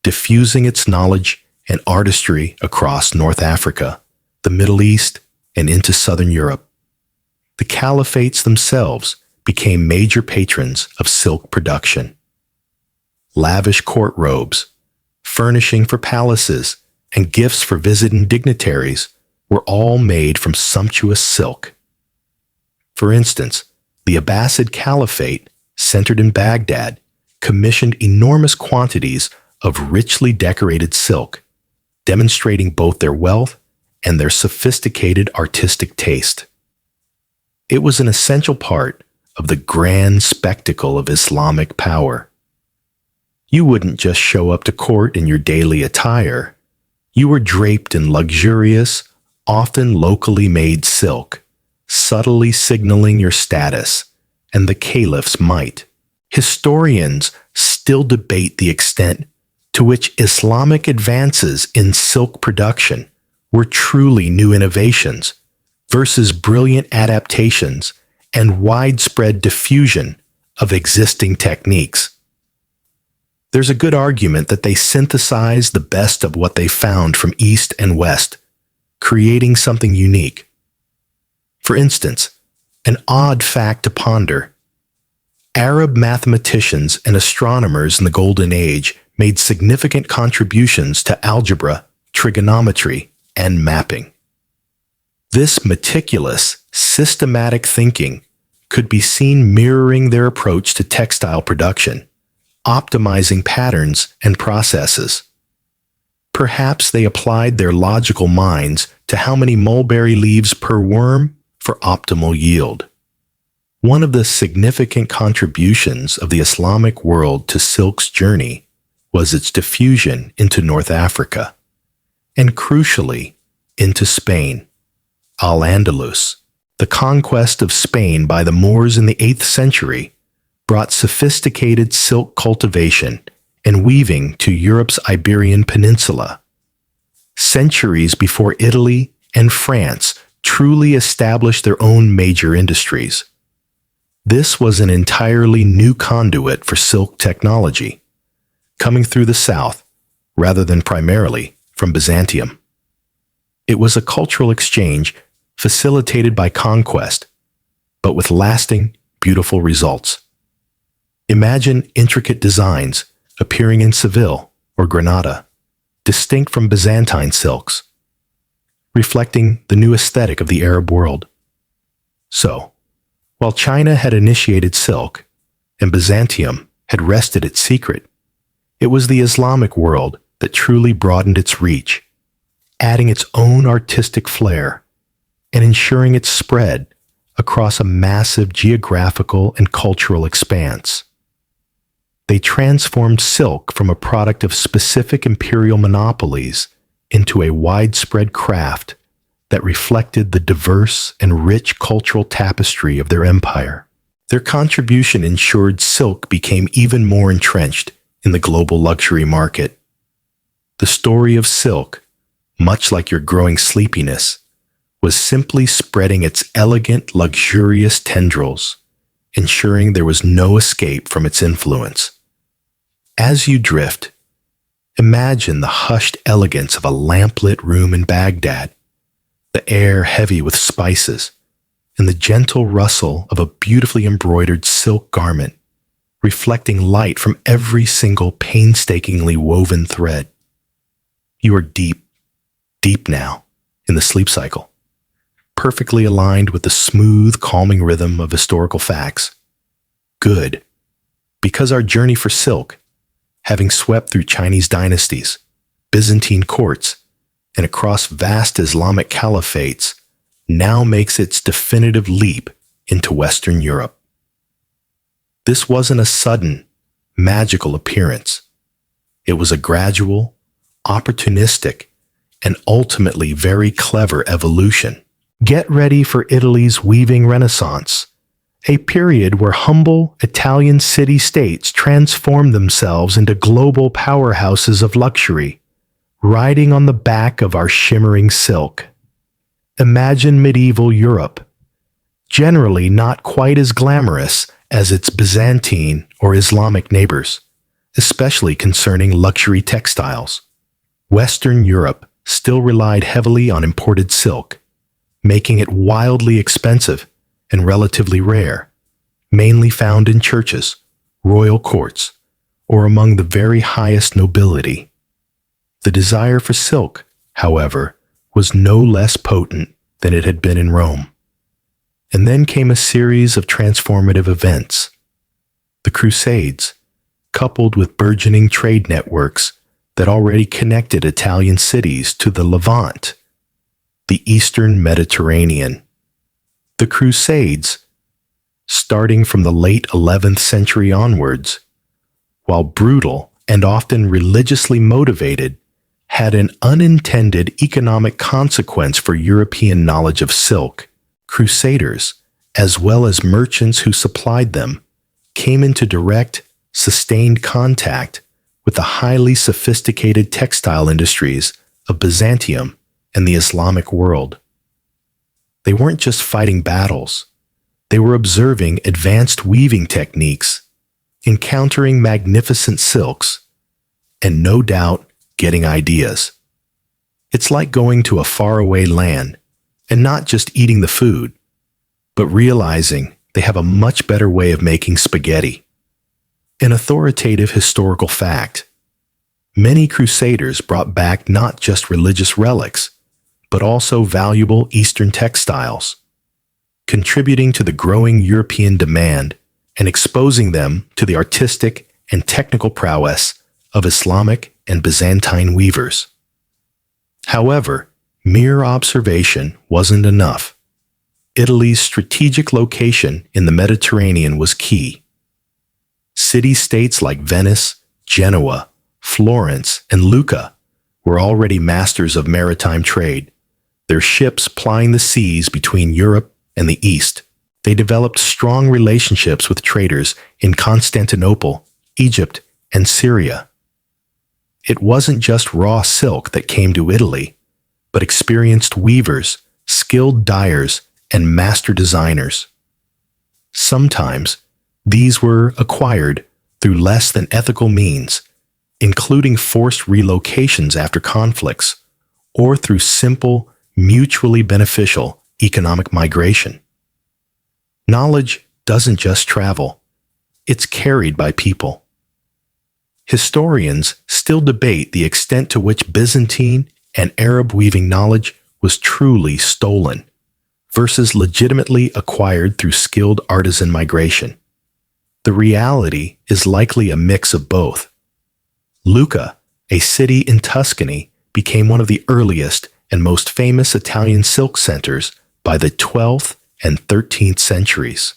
diffusing its knowledge and artistry across North Africa, the Middle East, and into Southern Europe. The caliphates themselves became major patrons of silk production. Lavish court robes, furnishing for palaces, and gifts for visiting dignitaries were all made from sumptuous silk. For instance, the Abbasid Caliphate, centered in Baghdad, commissioned enormous quantities of richly decorated silk, demonstrating both their wealth and their sophisticated artistic taste. It was an essential part of the grand spectacle of Islamic power. You wouldn't just show up to court in your daily attire. You were draped in luxurious, often locally made silk, subtly signaling your status and the caliph's might. Historians still debate the extent to which Islamic advances in silk production were truly new innovations versus brilliant adaptations and widespread diffusion of existing techniques. There's a good argument that they synthesized the best of what they found from East and West, creating something unique. For instance, an odd fact to ponder: Arab mathematicians and astronomers in the Golden Age made significant contributions to algebra, trigonometry, and mapping. This meticulous, systematic thinking could be seen mirroring their approach to textile production, optimizing patterns and processes. Perhaps they applied their logical minds to how many mulberry leaves per worm for optimal yield. One of the significant contributions of the Islamic world to silk's journey was its diffusion into North Africa, and crucially, into Spain. Al-Andalus, the conquest of Spain by the Moors in the 8th century, brought sophisticated silk cultivation and weaving to Europe's Iberian Peninsula. Centuries before Italy and France truly established their own major industries. This was an entirely new conduit for silk technology, coming through the south rather than primarily from Byzantium. It was a cultural exchange facilitated by conquest, but with lasting, beautiful results. Imagine intricate designs appearing in Seville or Granada, distinct from Byzantine silks, reflecting the new aesthetic of the Arab world. So, while China had initiated silk and Byzantium had wrested its secret, it was the Islamic world that truly broadened its reach, adding its own artistic flair and ensuring its spread across a massive geographical and cultural expanse. They transformed silk from a product of specific imperial monopolies into a widespread craft that reflected the diverse and rich cultural tapestry of their empire. Their contribution ensured silk became even more entrenched in the global luxury market. The story of silk, much like your growing sleepiness, was simply spreading its elegant, luxurious tendrils, ensuring there was no escape from its influence. As you drift, imagine the hushed elegance of a lamplit room in Baghdad, the air heavy with spices, and the gentle rustle of a beautifully embroidered silk garment, reflecting light from every single painstakingly woven thread. You are deep, deep now in the sleep cycle, perfectly aligned with the smooth, calming rhythm of historical facts. Good, because our journey for silk, having swept through Chinese dynasties, Byzantine courts, and across vast Islamic caliphates, now makes its definitive leap into Western Europe. This wasn't a sudden, magical appearance. It was a gradual, opportunistic, and ultimately very clever evolution. Get ready for Italy's weaving renaissance, a period where humble Italian city-states transformed themselves into global powerhouses of luxury, riding on the back of our shimmering silk. Imagine medieval Europe, generally not quite as glamorous as its Byzantine or Islamic neighbors, especially concerning luxury textiles. Western Europe still relied heavily on imported silk, making it wildly expensive and relatively rare, mainly found in churches, royal courts, or among the very highest nobility. The desire for silk, however, was no less potent than it had been in Rome. And then came a series of transformative events. The Crusades, coupled with burgeoning trade networks that already connected Italian cities to the Levant, the Eastern Mediterranean. The Crusades, starting from the late 11th century onwards, while brutal and often religiously motivated, had an unintended economic consequence for European knowledge of silk. Crusaders, as well as merchants who supplied them, came into direct, sustained contact with the highly sophisticated textile industries of Byzantium and the Islamic world. They weren't just fighting battles. They were observing advanced weaving techniques, encountering magnificent silks, and no doubt getting ideas. It's like going to a faraway land and not just eating the food, but realizing they have a much better way of making spaghetti. An authoritative historical fact. Many crusaders brought back not just religious relics, but also valuable Eastern textiles, contributing to the growing European demand and exposing them to the artistic and technical prowess of Islamic and Byzantine weavers. However, mere observation wasn't enough. Italy's strategic location in the Mediterranean was key. City-states like Venice, Genoa, Florence, and Lucca were already masters of maritime trade, their ships plying the seas between Europe and the East. They developed strong relationships with traders in Constantinople, Egypt, and Syria. It wasn't just raw silk that came to Italy, but experienced weavers, skilled dyers, and master designers. Sometimes, these were acquired through less than ethical means, including forced relocations after conflicts, or through simple, mutually beneficial economic migration. Knowledge doesn't just travel, it's carried by people. Historians still debate the extent to which Byzantine and Arab weaving knowledge was truly stolen versus legitimately acquired through skilled artisan migration. The reality is likely a mix of both. Lucca, a city in Tuscany, became one of the earliest and most famous Italian silk centers by the 12th and 13th centuries.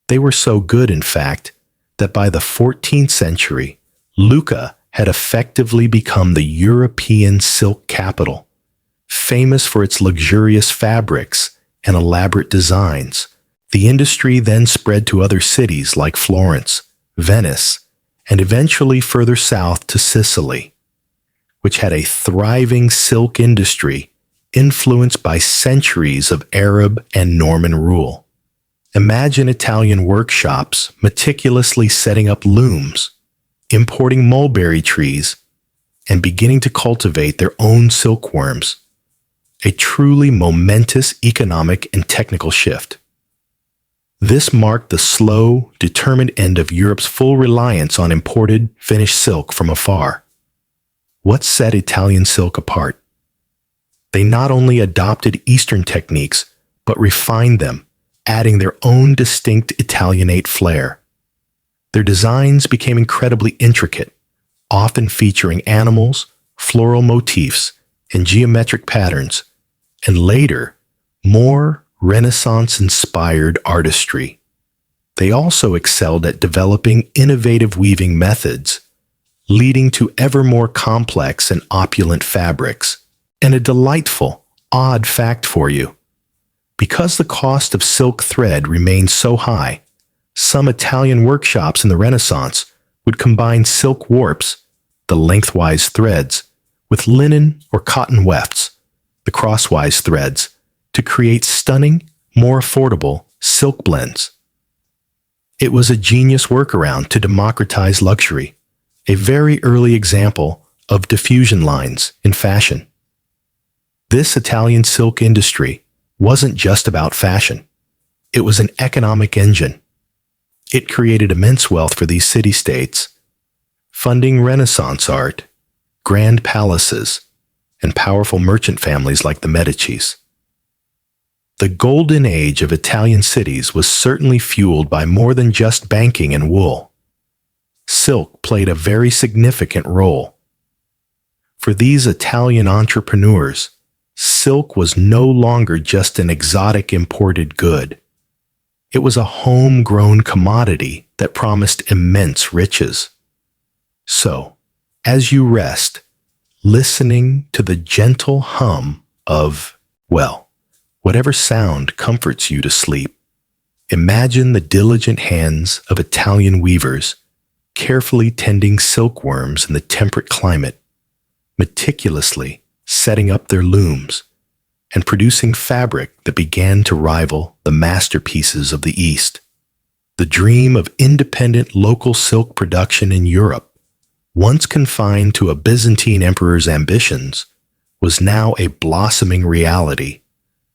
They were so good, in fact, that by the 14th century, Lucca had effectively become the European silk capital, famous for its luxurious fabrics and elaborate designs. The industry then spread to other cities like Florence, Venice, and eventually further south to Sicily, which had a thriving silk industry influenced by centuries of Arab and Norman rule. Imagine Italian workshops meticulously setting up looms, importing mulberry trees, and beginning to cultivate their own silkworms. A truly momentous economic and technical shift. This marked the slow, determined end of Europe's full reliance on imported, finished silk from afar. What set Italian silk apart? They not only adopted Eastern techniques, but refined them, adding their own distinct Italianate flair. Their designs became incredibly intricate, often featuring animals, floral motifs, and geometric patterns, and later, more Renaissance-inspired artistry. They also excelled at developing innovative weaving methods, leading to ever more complex and opulent fabrics. And a delightful, odd fact for you. Because the cost of silk thread remained so high, some Italian workshops in the Renaissance would combine silk warps, the lengthwise threads, with linen or cotton wefts, the crosswise threads, to create stunning, more affordable silk blends. It was a genius workaround to democratize luxury, a very early example of diffusion lines in fashion. This Italian silk industry wasn't just about fashion. it was an economic engine. It created immense wealth for these city-states, funding Renaissance art, grand palaces, and powerful merchant families like the Medicis. The golden age of Italian cities was certainly fueled by more than just banking and wool. Silk played a very significant role. For these Italian entrepreneurs, silk was no longer just an exotic imported good. It was a homegrown commodity that promised immense riches. So, as you rest, listening to the gentle hum of, well, whatever sound comforts you to sleep, imagine the diligent hands of Italian weavers carefully tending silkworms in the temperate climate, meticulously setting up their looms and producing fabric that began to rival the masterpieces of the East. The dream of independent local silk production in Europe, once confined to a Byzantine emperor's ambitions, was now a blossoming reality,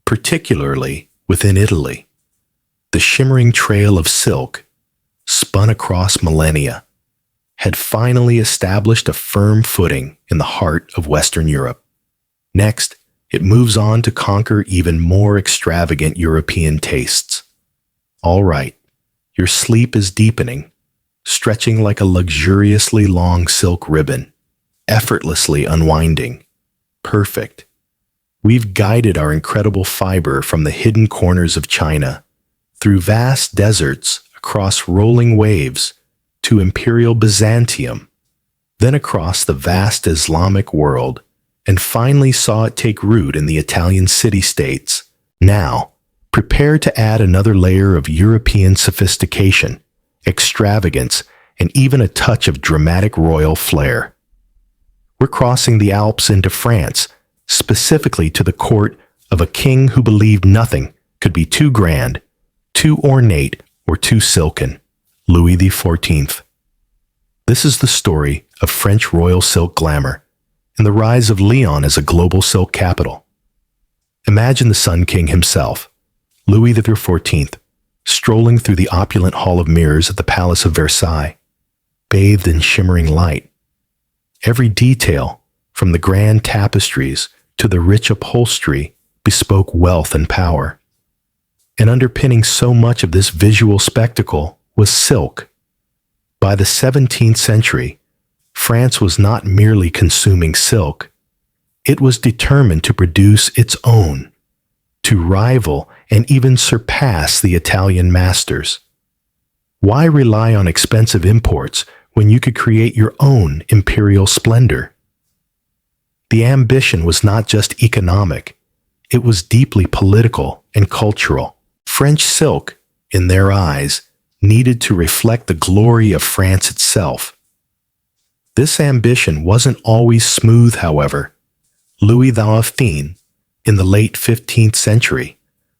particularly within Italy. The shimmering trail of silk, spun across millennia, had finally established a firm footing in the heart of Western Europe. Next, it moves on to conquer even more extravagant European tastes. All right, your sleep is deepening, stretching like a luxuriously long silk ribbon, effortlessly unwinding. Perfect. We've guided our incredible fiber from the hidden corners of China, through vast deserts, across rolling waves, to imperial Byzantium, then across the vast Islamic world, and finally saw it take root in the Italian city-states. Now, prepare to add another layer of European sophistication, extravagance, and even a touch of dramatic royal flair. We're crossing the Alps into France, specifically to the court of a king who believed nothing could be too grand, too ornate, or too silken, Louis XIV. This is the story of French royal silk glamour and the rise of Lyon as a global silk capital. Imagine the Sun King himself, Louis XIV, strolling through the opulent Hall of Mirrors at the Palace of Versailles, bathed in shimmering light. Every detail, from the grand tapestries to the rich upholstery, bespoke wealth and power. And underpinning so much of this visual spectacle was silk. By the 17th century, France was not merely consuming silk. It was determined to produce its own, to rival and even surpass the Italian masters. Why rely on expensive imports when you could create your own imperial splendor? The ambition was not just economic, it was deeply political and cultural. French silk, in their eyes, needed to reflect the glory of France itself. This ambition wasn't always smooth, however. Louis XV, in the late 15th century,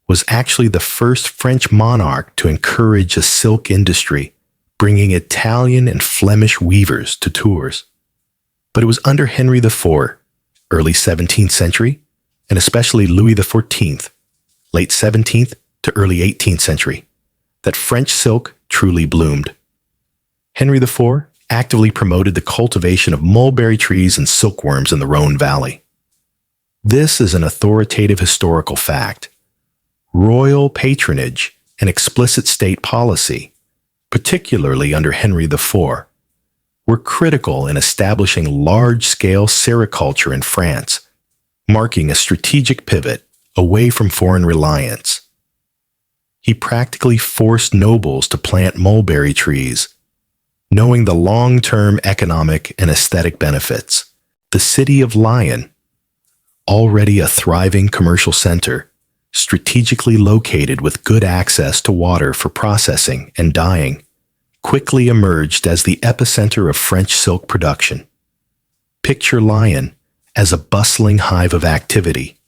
was actually the first French monarch to encourage a silk industry, bringing Italian and Flemish weavers to Tours. But it was under Henry IV, early 17th century, and especially Louis XIV, late 17th to early 18th century, that French silk truly bloomed. Henry IV actively promoted the cultivation of mulberry trees and silkworms in the Rhone Valley. This is an authoritative historical fact. Royal patronage and explicit state policy, particularly under Henry IV, were critical in establishing large-scale sericulture in France, marking a strategic pivot away from foreign reliance. He practically forced nobles to plant mulberry trees, knowing the long-term economic and aesthetic benefits. The city of Lyon, already a thriving commercial center, strategically located with good access to water for processing and dyeing, quickly emerged as the epicenter of French silk production. Picture Lyon as a bustling hive of activity.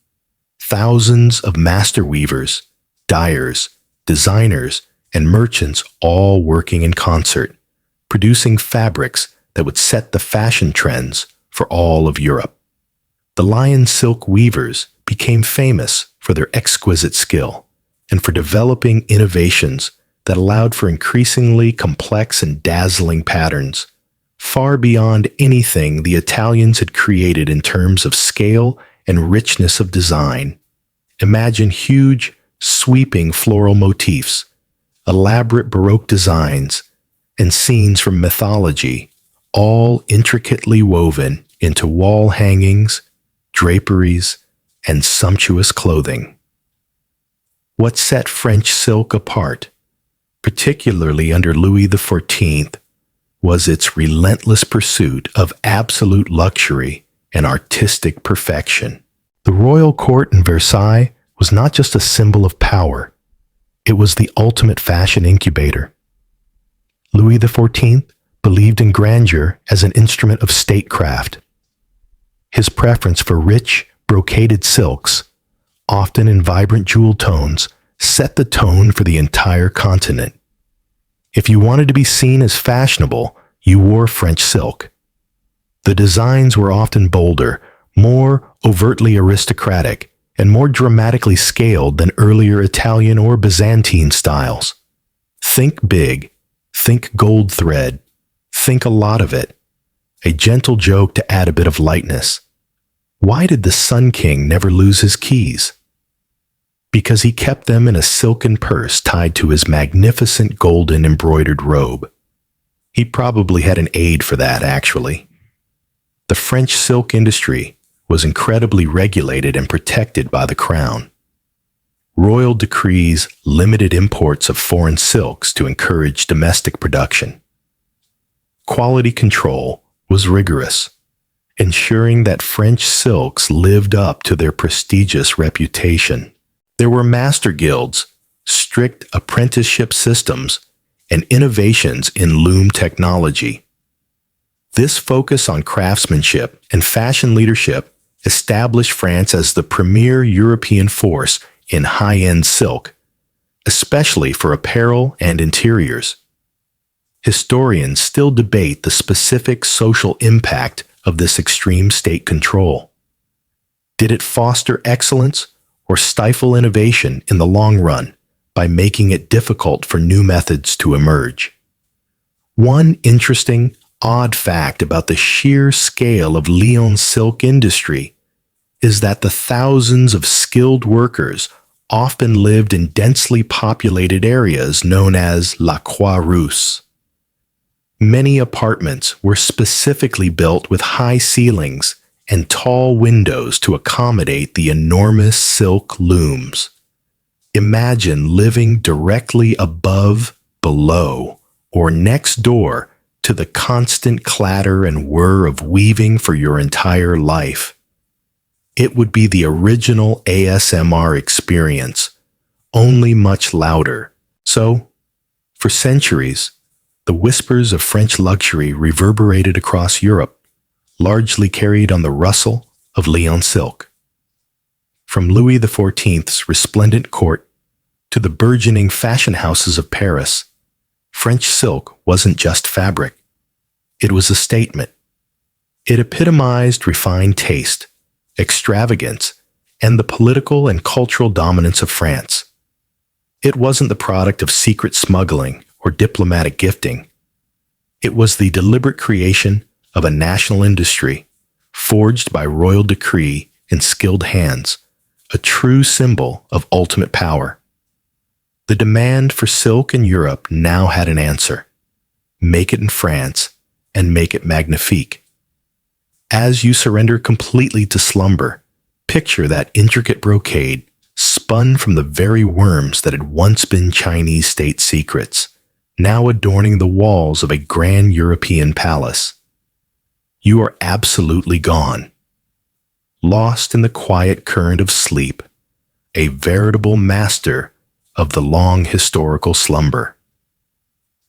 Thousands of master weavers, dyers, designers, and merchants all working in concert, producing fabrics that would set the fashion trends for all of Europe. The Lyon silk weavers became famous for their exquisite skill, and for developing innovations that allowed for increasingly complex and dazzling patterns, far beyond anything the Italians had created in terms of scale and richness of design. Imagine huge, sweeping floral motifs, elaborate Baroque designs, and scenes from mythology, all intricately woven into wall hangings, draperies, and sumptuous clothing. What set French silk apart, particularly under Louis XIV, was its relentless pursuit of absolute luxury and artistic perfection. The royal court in Versailles was not just a symbol of power, it was the ultimate fashion incubator. Louis XIV believed in grandeur as an instrument of statecraft. His preference for rich, brocaded silks, often in vibrant jewel tones, set the tone for the entire continent. If you wanted to be seen as fashionable, you wore French silk. The designs were often bolder, more overtly aristocratic, and more dramatically scaled than earlier Italian or Byzantine styles. Think big, think gold thread, think a lot of it. A gentle joke to add a bit of lightness. Why did the Sun King never lose his keys? Because he kept them in a silken purse tied to his magnificent golden embroidered robe. He probably had an aide for that, actually. The French silk industry was incredibly regulated and protected by the crown. Royal decrees limited imports of foreign silks to encourage domestic production. Quality control was rigorous, ensuring that French silks lived up to their prestigious reputation. There were master guilds, strict apprenticeship systems, and innovations in loom technology. This focus on craftsmanship and fashion leadership established France as the premier European force in high-end silk, especially for apparel and interiors. Historians still debate the specific social impact of this extreme state control. Did it foster excellence or stifle innovation in the long run by making it difficult for new methods to emerge? One interesting, odd fact about the sheer scale of Lyon's silk industry is that the thousands of skilled workers often lived in densely populated areas known as La Croix-Rousse. Many apartments were specifically built with high ceilings and tall windows to accommodate the enormous silk looms. Imagine living directly above, below, or next door to the constant clatter and whir of weaving for your entire life. It would be the original ASMR experience, only much louder. So, for centuries, the whispers of French luxury reverberated across Europe, largely carried on the rustle of Lyon silk. From Louis XIV's resplendent court to the burgeoning fashion houses of Paris, French silk wasn't just fabric. It was a statement. It epitomized refined taste, extravagance, and the political and cultural dominance of France. It wasn't the product of secret smuggling or diplomatic gifting. It was the deliberate creation of a national industry, forged by royal decree in skilled hands, a true symbol of ultimate power. The demand for silk in Europe now had an answer. Make it in France, and make it magnifique. As you surrender completely to slumber, picture that intricate brocade spun from the very worms that had once been Chinese state secrets, now adorning the walls of a grand European palace. You are absolutely gone, lost in the quiet current of sleep, a veritable master of the long historical slumber.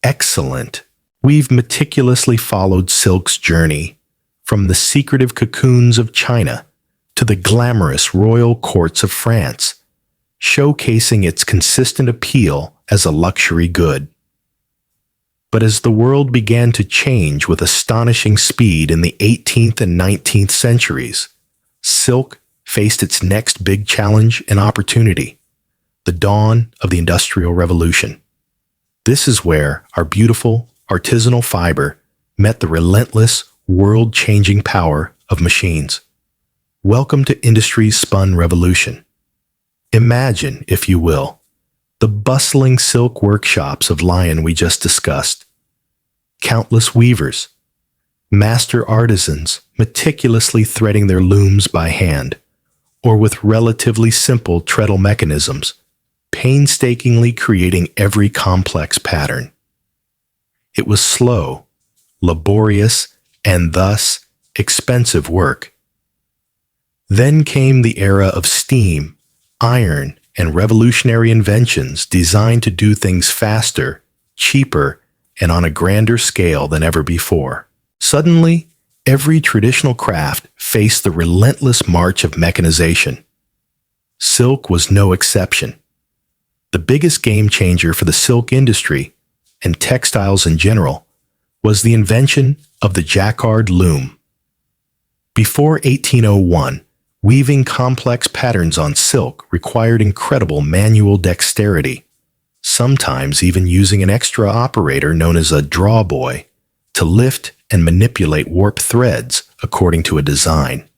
Excellent! We've meticulously followed silk's journey, from the secretive cocoons of China to the glamorous royal courts of France, showcasing its consistent appeal as a luxury good. But as the world began to change with astonishing speed in the 18th and 19th centuries, silk faced its next big challenge and opportunity: the dawn of the Industrial Revolution. This is where our beautiful, artisanal fiber met the relentless, world-changing power of machines. Welcome to industry's spun revolution. Imagine, if you will, the bustling silk workshops of Lyon we just discussed. Countless weavers, master artisans meticulously threading their looms by hand, or with relatively simple treadle mechanisms, painstakingly creating every complex pattern. It was slow, laborious, and thus expensive work. Then came the era of steam, iron, and revolutionary inventions designed to do things faster, cheaper, and on a grander scale than ever before. Suddenly, every traditional craft faced the relentless march of mechanization. Silk was no exception. The biggest game changer for the silk industry, and textiles in general, was the invention of the jacquard loom. Before 1801, weaving complex patterns on silk required incredible manual dexterity, sometimes even using an extra operator known as a drawboy to lift and manipulate warp threads according to a design.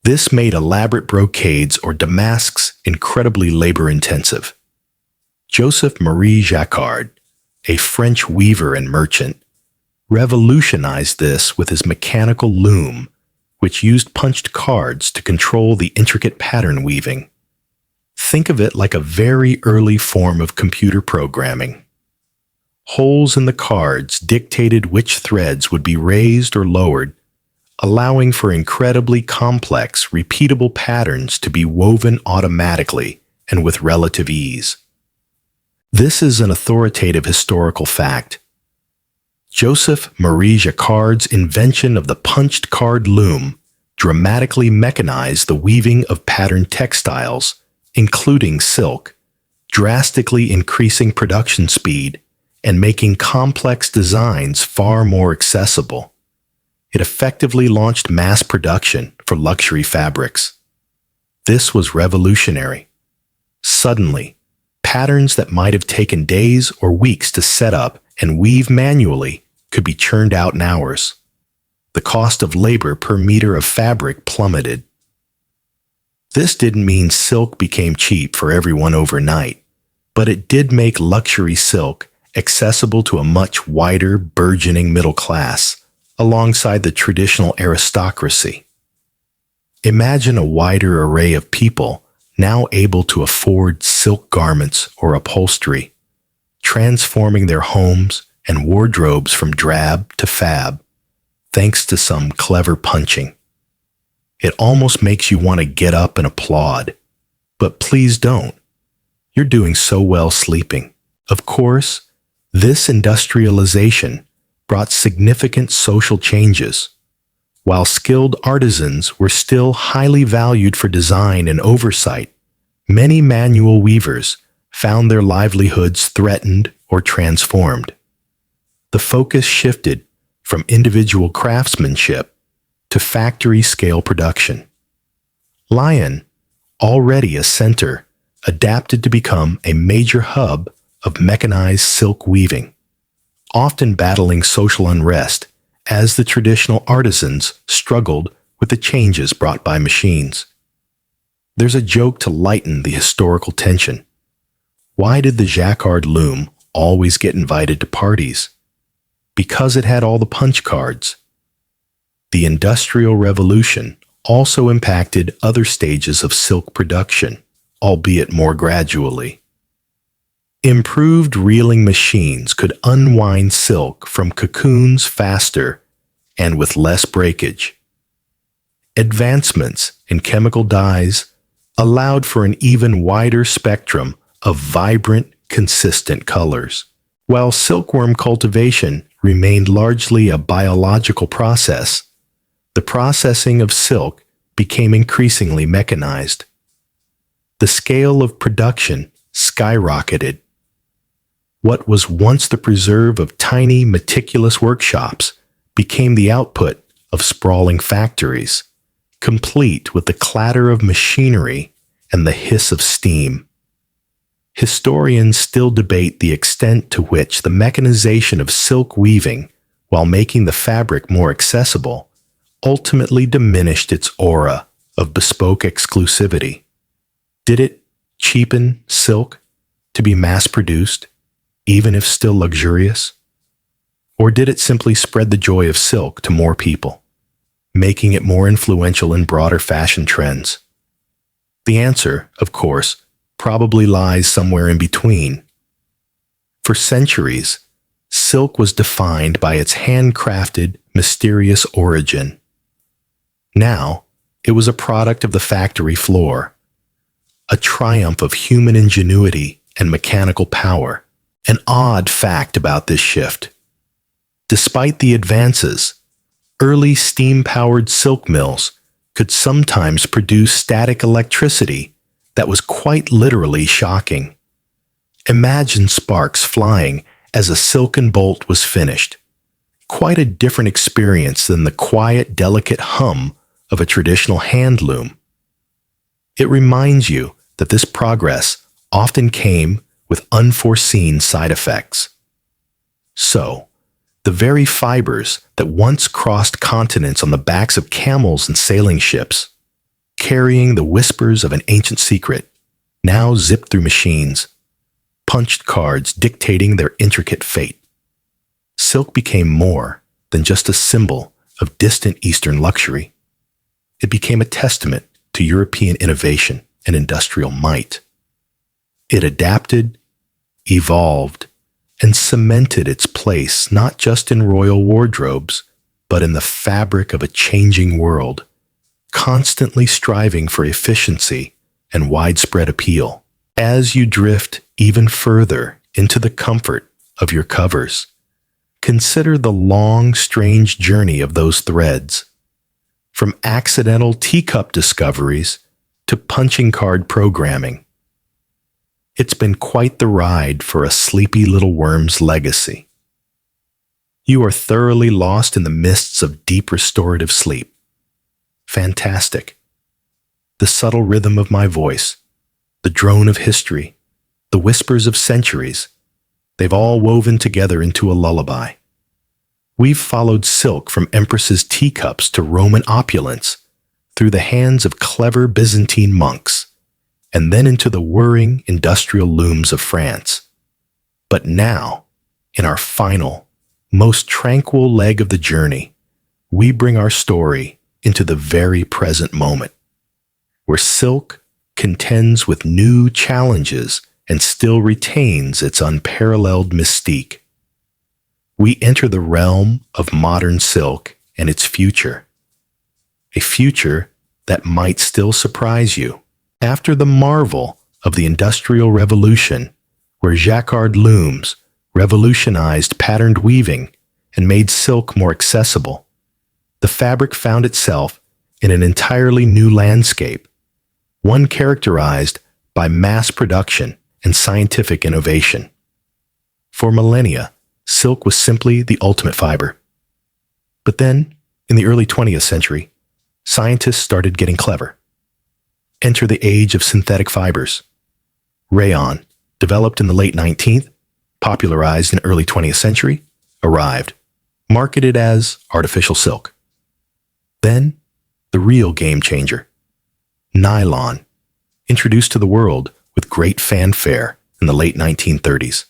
This made elaborate brocades or damasks incredibly labor-intensive. Joseph-Marie Jacquard, a French weaver and merchant, revolutionized this with his mechanical loom, which used punched cards to control the intricate pattern weaving. Think of it like a very early form of computer programming. Holes in the cards dictated which threads would be raised or lowered, allowing for incredibly complex, repeatable patterns to be woven automatically and with relative ease. This is an authoritative historical fact. Joseph-Marie Jacquard's invention of the punched card loom dramatically mechanized the weaving of patterned textiles, including silk, drastically increasing production speed and making complex designs far more accessible. It effectively launched mass production for luxury fabrics. This was revolutionary. Suddenly, patterns that might have taken days or weeks to set up and weave manually could be churned out in hours. The cost of labor per meter of fabric plummeted. This didn't mean silk became cheap for everyone overnight, but it did make luxury silk accessible to a much wider, burgeoning middle class, alongside the traditional aristocracy. Imagine a wider array of people now able to afford silk garments or upholstery, transforming their homes and wardrobes from drab to fab, thanks to some clever punching. It almost makes you want to get up and applaud. But please don't. You're doing so well sleeping. Of course, this industrialization brought significant social changes. While skilled artisans were still highly valued for design and oversight, many manual weavers found their livelihoods threatened or transformed. The focus shifted from individual craftsmanship to factory-scale production. Lyon, already a center, adapted to become a major hub of mechanized silk weaving, often battling social unrest as the traditional artisans struggled with the changes brought by machines. There's a joke to lighten the historical tension. Why did the jacquard loom always get invited to parties? Because it had all the punch cards. The Industrial Revolution also impacted other stages of silk production, albeit more gradually. Improved reeling machines could unwind silk from cocoons faster and with less breakage. Advancements in chemical dyes allowed for an even wider spectrum of vibrant, consistent colors. While silkworm cultivation remained largely a biological process, the processing of silk became increasingly mechanized. The scale of production skyrocketed. What was once the preserve of tiny, meticulous workshops became the output of sprawling factories, complete with the clatter of machinery and the hiss of steam. Historians still debate the extent to which the mechanization of silk weaving, while making the fabric more accessible, ultimately diminished its aura of bespoke exclusivity. Did it cheapen silk to be mass-produced, even if still luxurious? Or did it simply spread the joy of silk to more people, making it more influential in broader fashion trends? The answer, of course, probably lies somewhere in between. For centuries, silk was defined by its handcrafted, mysterious origin. Now, it was a product of the factory floor, a triumph of human ingenuity and mechanical power. An odd fact about this shift: despite the advances, early steam-powered silk mills could sometimes produce static electricity that was quite literally shocking. Imagine sparks flying as a silken bolt was finished. Quite a different experience than the quiet, delicate hum of a traditional hand loom. It reminds you that this progress often came with unforeseen side effects. So, the very fibers that once crossed continents on the backs of camels and sailing ships, carrying the whispers of an ancient secret, now zipped through machines, punched cards dictating their intricate fate. Silk became more than just a symbol of distant Eastern luxury. It became a testament to European innovation and industrial might. It adapted, evolved, and cemented its place not just in royal wardrobes, but in the fabric of a changing world, constantly striving for efficiency and widespread appeal. As you drift even further into the comfort of your covers, consider the long, strange journey of those threads. From accidental teacup discoveries to punching card programming. It's been quite the ride for a sleepy little worm's legacy. You are thoroughly lost in the mists of deep restorative sleep. Fantastic. The subtle rhythm of my voice, the drone of history, the whispers of centuries, they've all woven together into a lullaby. We've followed silk from empresses' teacups to Roman opulence, through the hands of clever Byzantine monks, and then into the whirring industrial looms of France. But now, in our final, most tranquil leg of the journey, we bring our story into the very present moment, where silk contends with new challenges and still retains its unparalleled mystique. We enter the realm of modern silk and its future, a future that might still surprise you. After the marvel of the Industrial Revolution, where jacquard looms revolutionized patterned weaving and made silk more accessible, the fabric found itself in an entirely new landscape, one characterized by mass production and scientific innovation. For millennia, silk was simply the ultimate fiber. But then, in the early 20th century, scientists started getting clever. Enter the age of synthetic fibers. Rayon, developed in the late 19th, popularized in early 20th century, arrived, marketed as artificial silk. Then, the real game changer, nylon, introduced to the world with great fanfare in the late 1930s.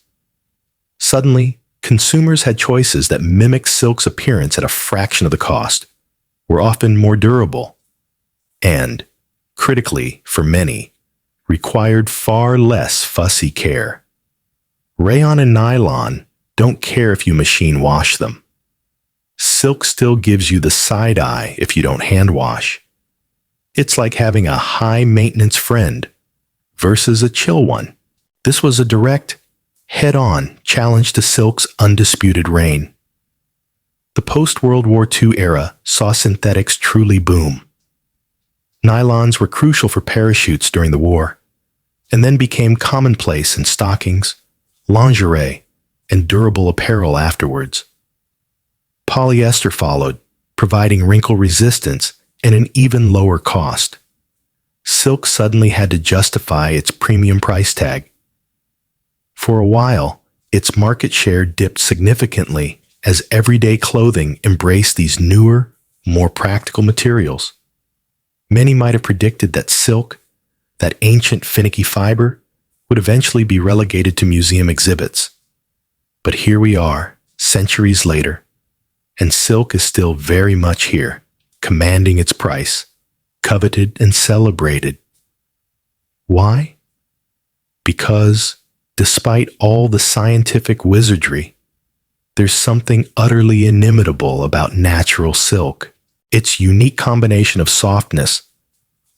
Suddenly, consumers had choices that mimicked silk's appearance at a fraction of the cost, were often more durable, and, critically for many, required far less fussy care. Rayon and nylon don't care if you machine wash them. Silk still gives you the side eye if you don't hand wash. It's like having a high-maintenance friend versus a chill one. This was a direct, head-on challenge to silk's undisputed reign. The post-World War II era saw synthetics truly boom. Nylons were crucial for parachutes during the war, and then became commonplace in stockings, lingerie, and durable apparel afterwards. Polyester followed, providing wrinkle resistance and an even lower cost. Silk suddenly had to justify its premium price tag. For a while, its market share dipped significantly as everyday clothing embraced these newer, more practical materials. Many might have predicted that silk, that ancient finicky fiber, would eventually be relegated to museum exhibits. But here we are, centuries later, and silk is still very much here, commanding its price, coveted and celebrated. Why? Because, despite all the scientific wizardry, there's something utterly inimitable about natural silk. Its unique combination of softness,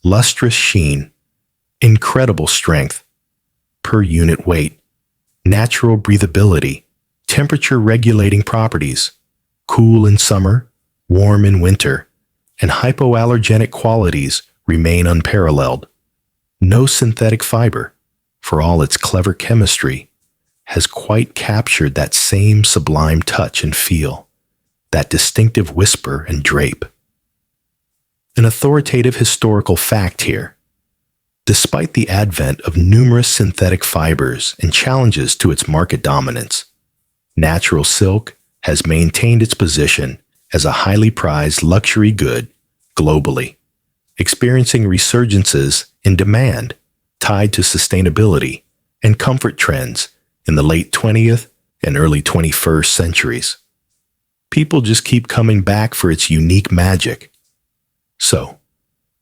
lustrous sheen, incredible strength per unit weight, natural breathability, temperature-regulating properties, cool in summer, warm in winter, and hypoallergenic qualities remain unparalleled. No synthetic fiber, for all its clever chemistry, has quite captured that same sublime touch and feel, that distinctive whisper and drape. An authoritative historical fact here. Despite the advent of numerous synthetic fibers and challenges to its market dominance, natural silk has maintained its position as a highly prized luxury good globally, experiencing resurgences in demand tied to sustainability and comfort trends in the late 20th and early 21st centuries. People just keep coming back for its unique magic. So,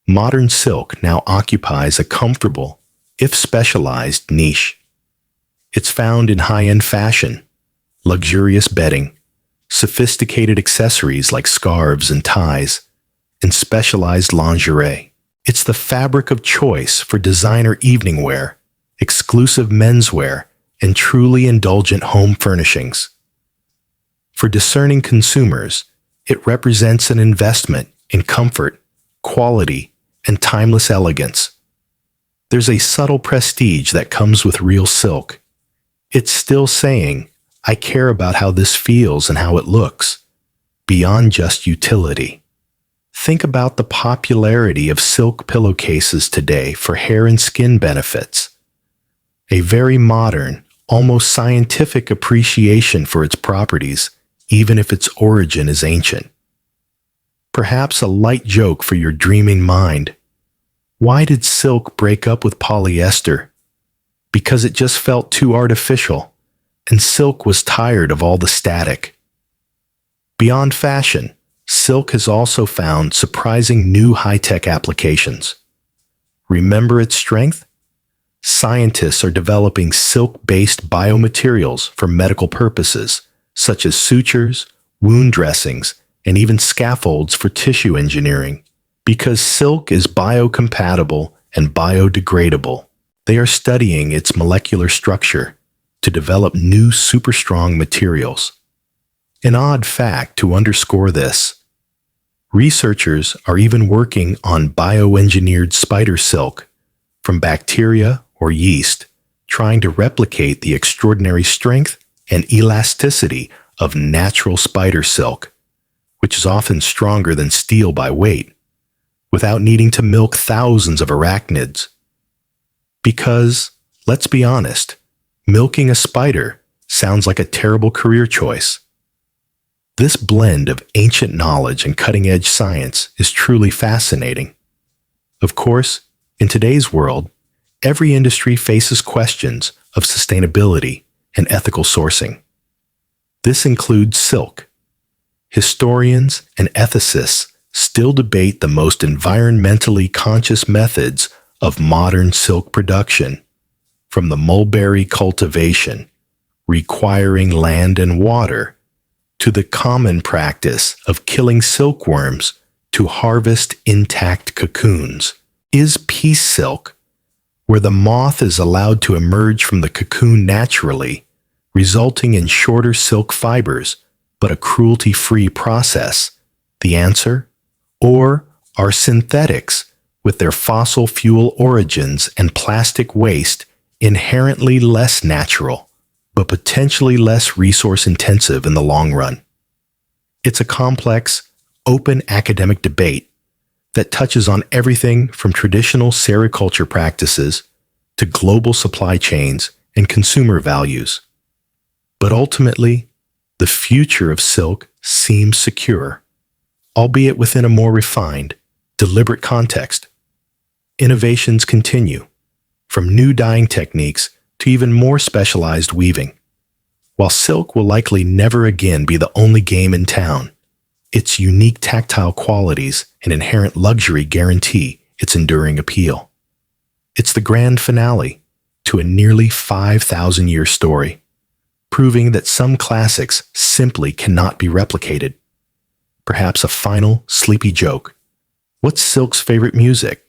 modern silk now occupies a comfortable, if specialized, niche. It's found in high-end fashion, luxurious bedding, sophisticated accessories like scarves and ties, and specialized lingerie. It's the fabric of choice for designer evening wear, exclusive menswear, and truly indulgent home furnishings. For discerning consumers, it represents an investment in comfort, quality, and timeless elegance. There's a subtle prestige that comes with real silk. It's still saying, I care about how this feels and how it looks, beyond just utility. Think about the popularity of silk pillowcases today for hair and skin benefits. A very modern, almost scientific appreciation for its properties, even if its origin is ancient. Perhaps a light joke for your dreaming mind. Why did silk break up with polyester? Because it just felt too artificial, and silk was tired of all the static. Beyond fashion, silk has also found surprising new high-tech applications. Remember its strength? Scientists are developing silk-based biomaterials for medical purposes, such as sutures, wound dressings, and even scaffolds for tissue engineering. Because silk is biocompatible and biodegradable, they are studying its molecular structure to develop new super-strong materials. An odd fact to underscore this: researchers are even working on bioengineered spider silk from bacteria or yeast, trying to replicate the extraordinary strength and elasticity of natural spider silk, which is often stronger than steel by weight, without needing to milk thousands of arachnids. Because, let's be honest, milking a spider sounds like a terrible career choice. This blend of ancient knowledge and cutting-edge science is truly fascinating. Of course, in today's world, every industry faces questions of sustainability and ethical sourcing. This includes silk. Historians and ethicists still debate the most environmentally conscious methods of modern silk production, from the mulberry cultivation, requiring land and water, to the common practice of killing silkworms to harvest intact cocoons. Is peace silk, where the moth is allowed to emerge from the cocoon naturally, resulting in shorter silk fibers, but a cruelty-free process, the answer? Or are synthetics, with their fossil fuel origins and plastic waste, inherently less natural, but potentially less resource-intensive in the long run? It's a complex, open academic debate that touches on everything from traditional sericulture practices to global supply chains and consumer values. But ultimately, the future of silk seems secure, albeit within a more refined, deliberate context. Innovations continue, from new dyeing techniques to even more specialized weaving. While silk will likely never again be the only game in town, its unique tactile qualities and inherent luxury guarantee its enduring appeal. It's the grand finale to a nearly 5,000-year story, proving that some classics simply cannot be replicated. Perhaps a final, sleepy joke. What's silk's favorite music?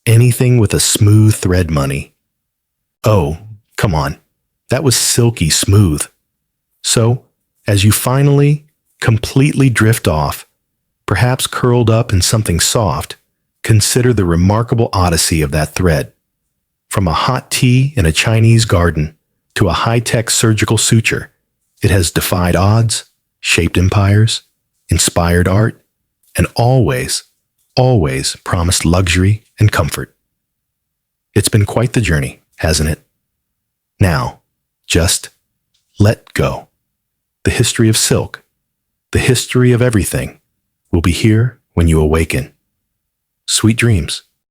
Anything with a smooth thread, money. Oh, come on. That was silky smooth. So, as you finally, completely drift off, perhaps curled up in something soft, consider the remarkable odyssey of that thread. From a hot tea in a Chinese garden to a high-tech surgical suture, it has defied odds, shaped empires, inspired art, and always promised luxury and comfort. It's been quite the journey, hasn't it? Now, just let go. The history of silk, the history of everything, will be here when you awaken. Sweet dreams.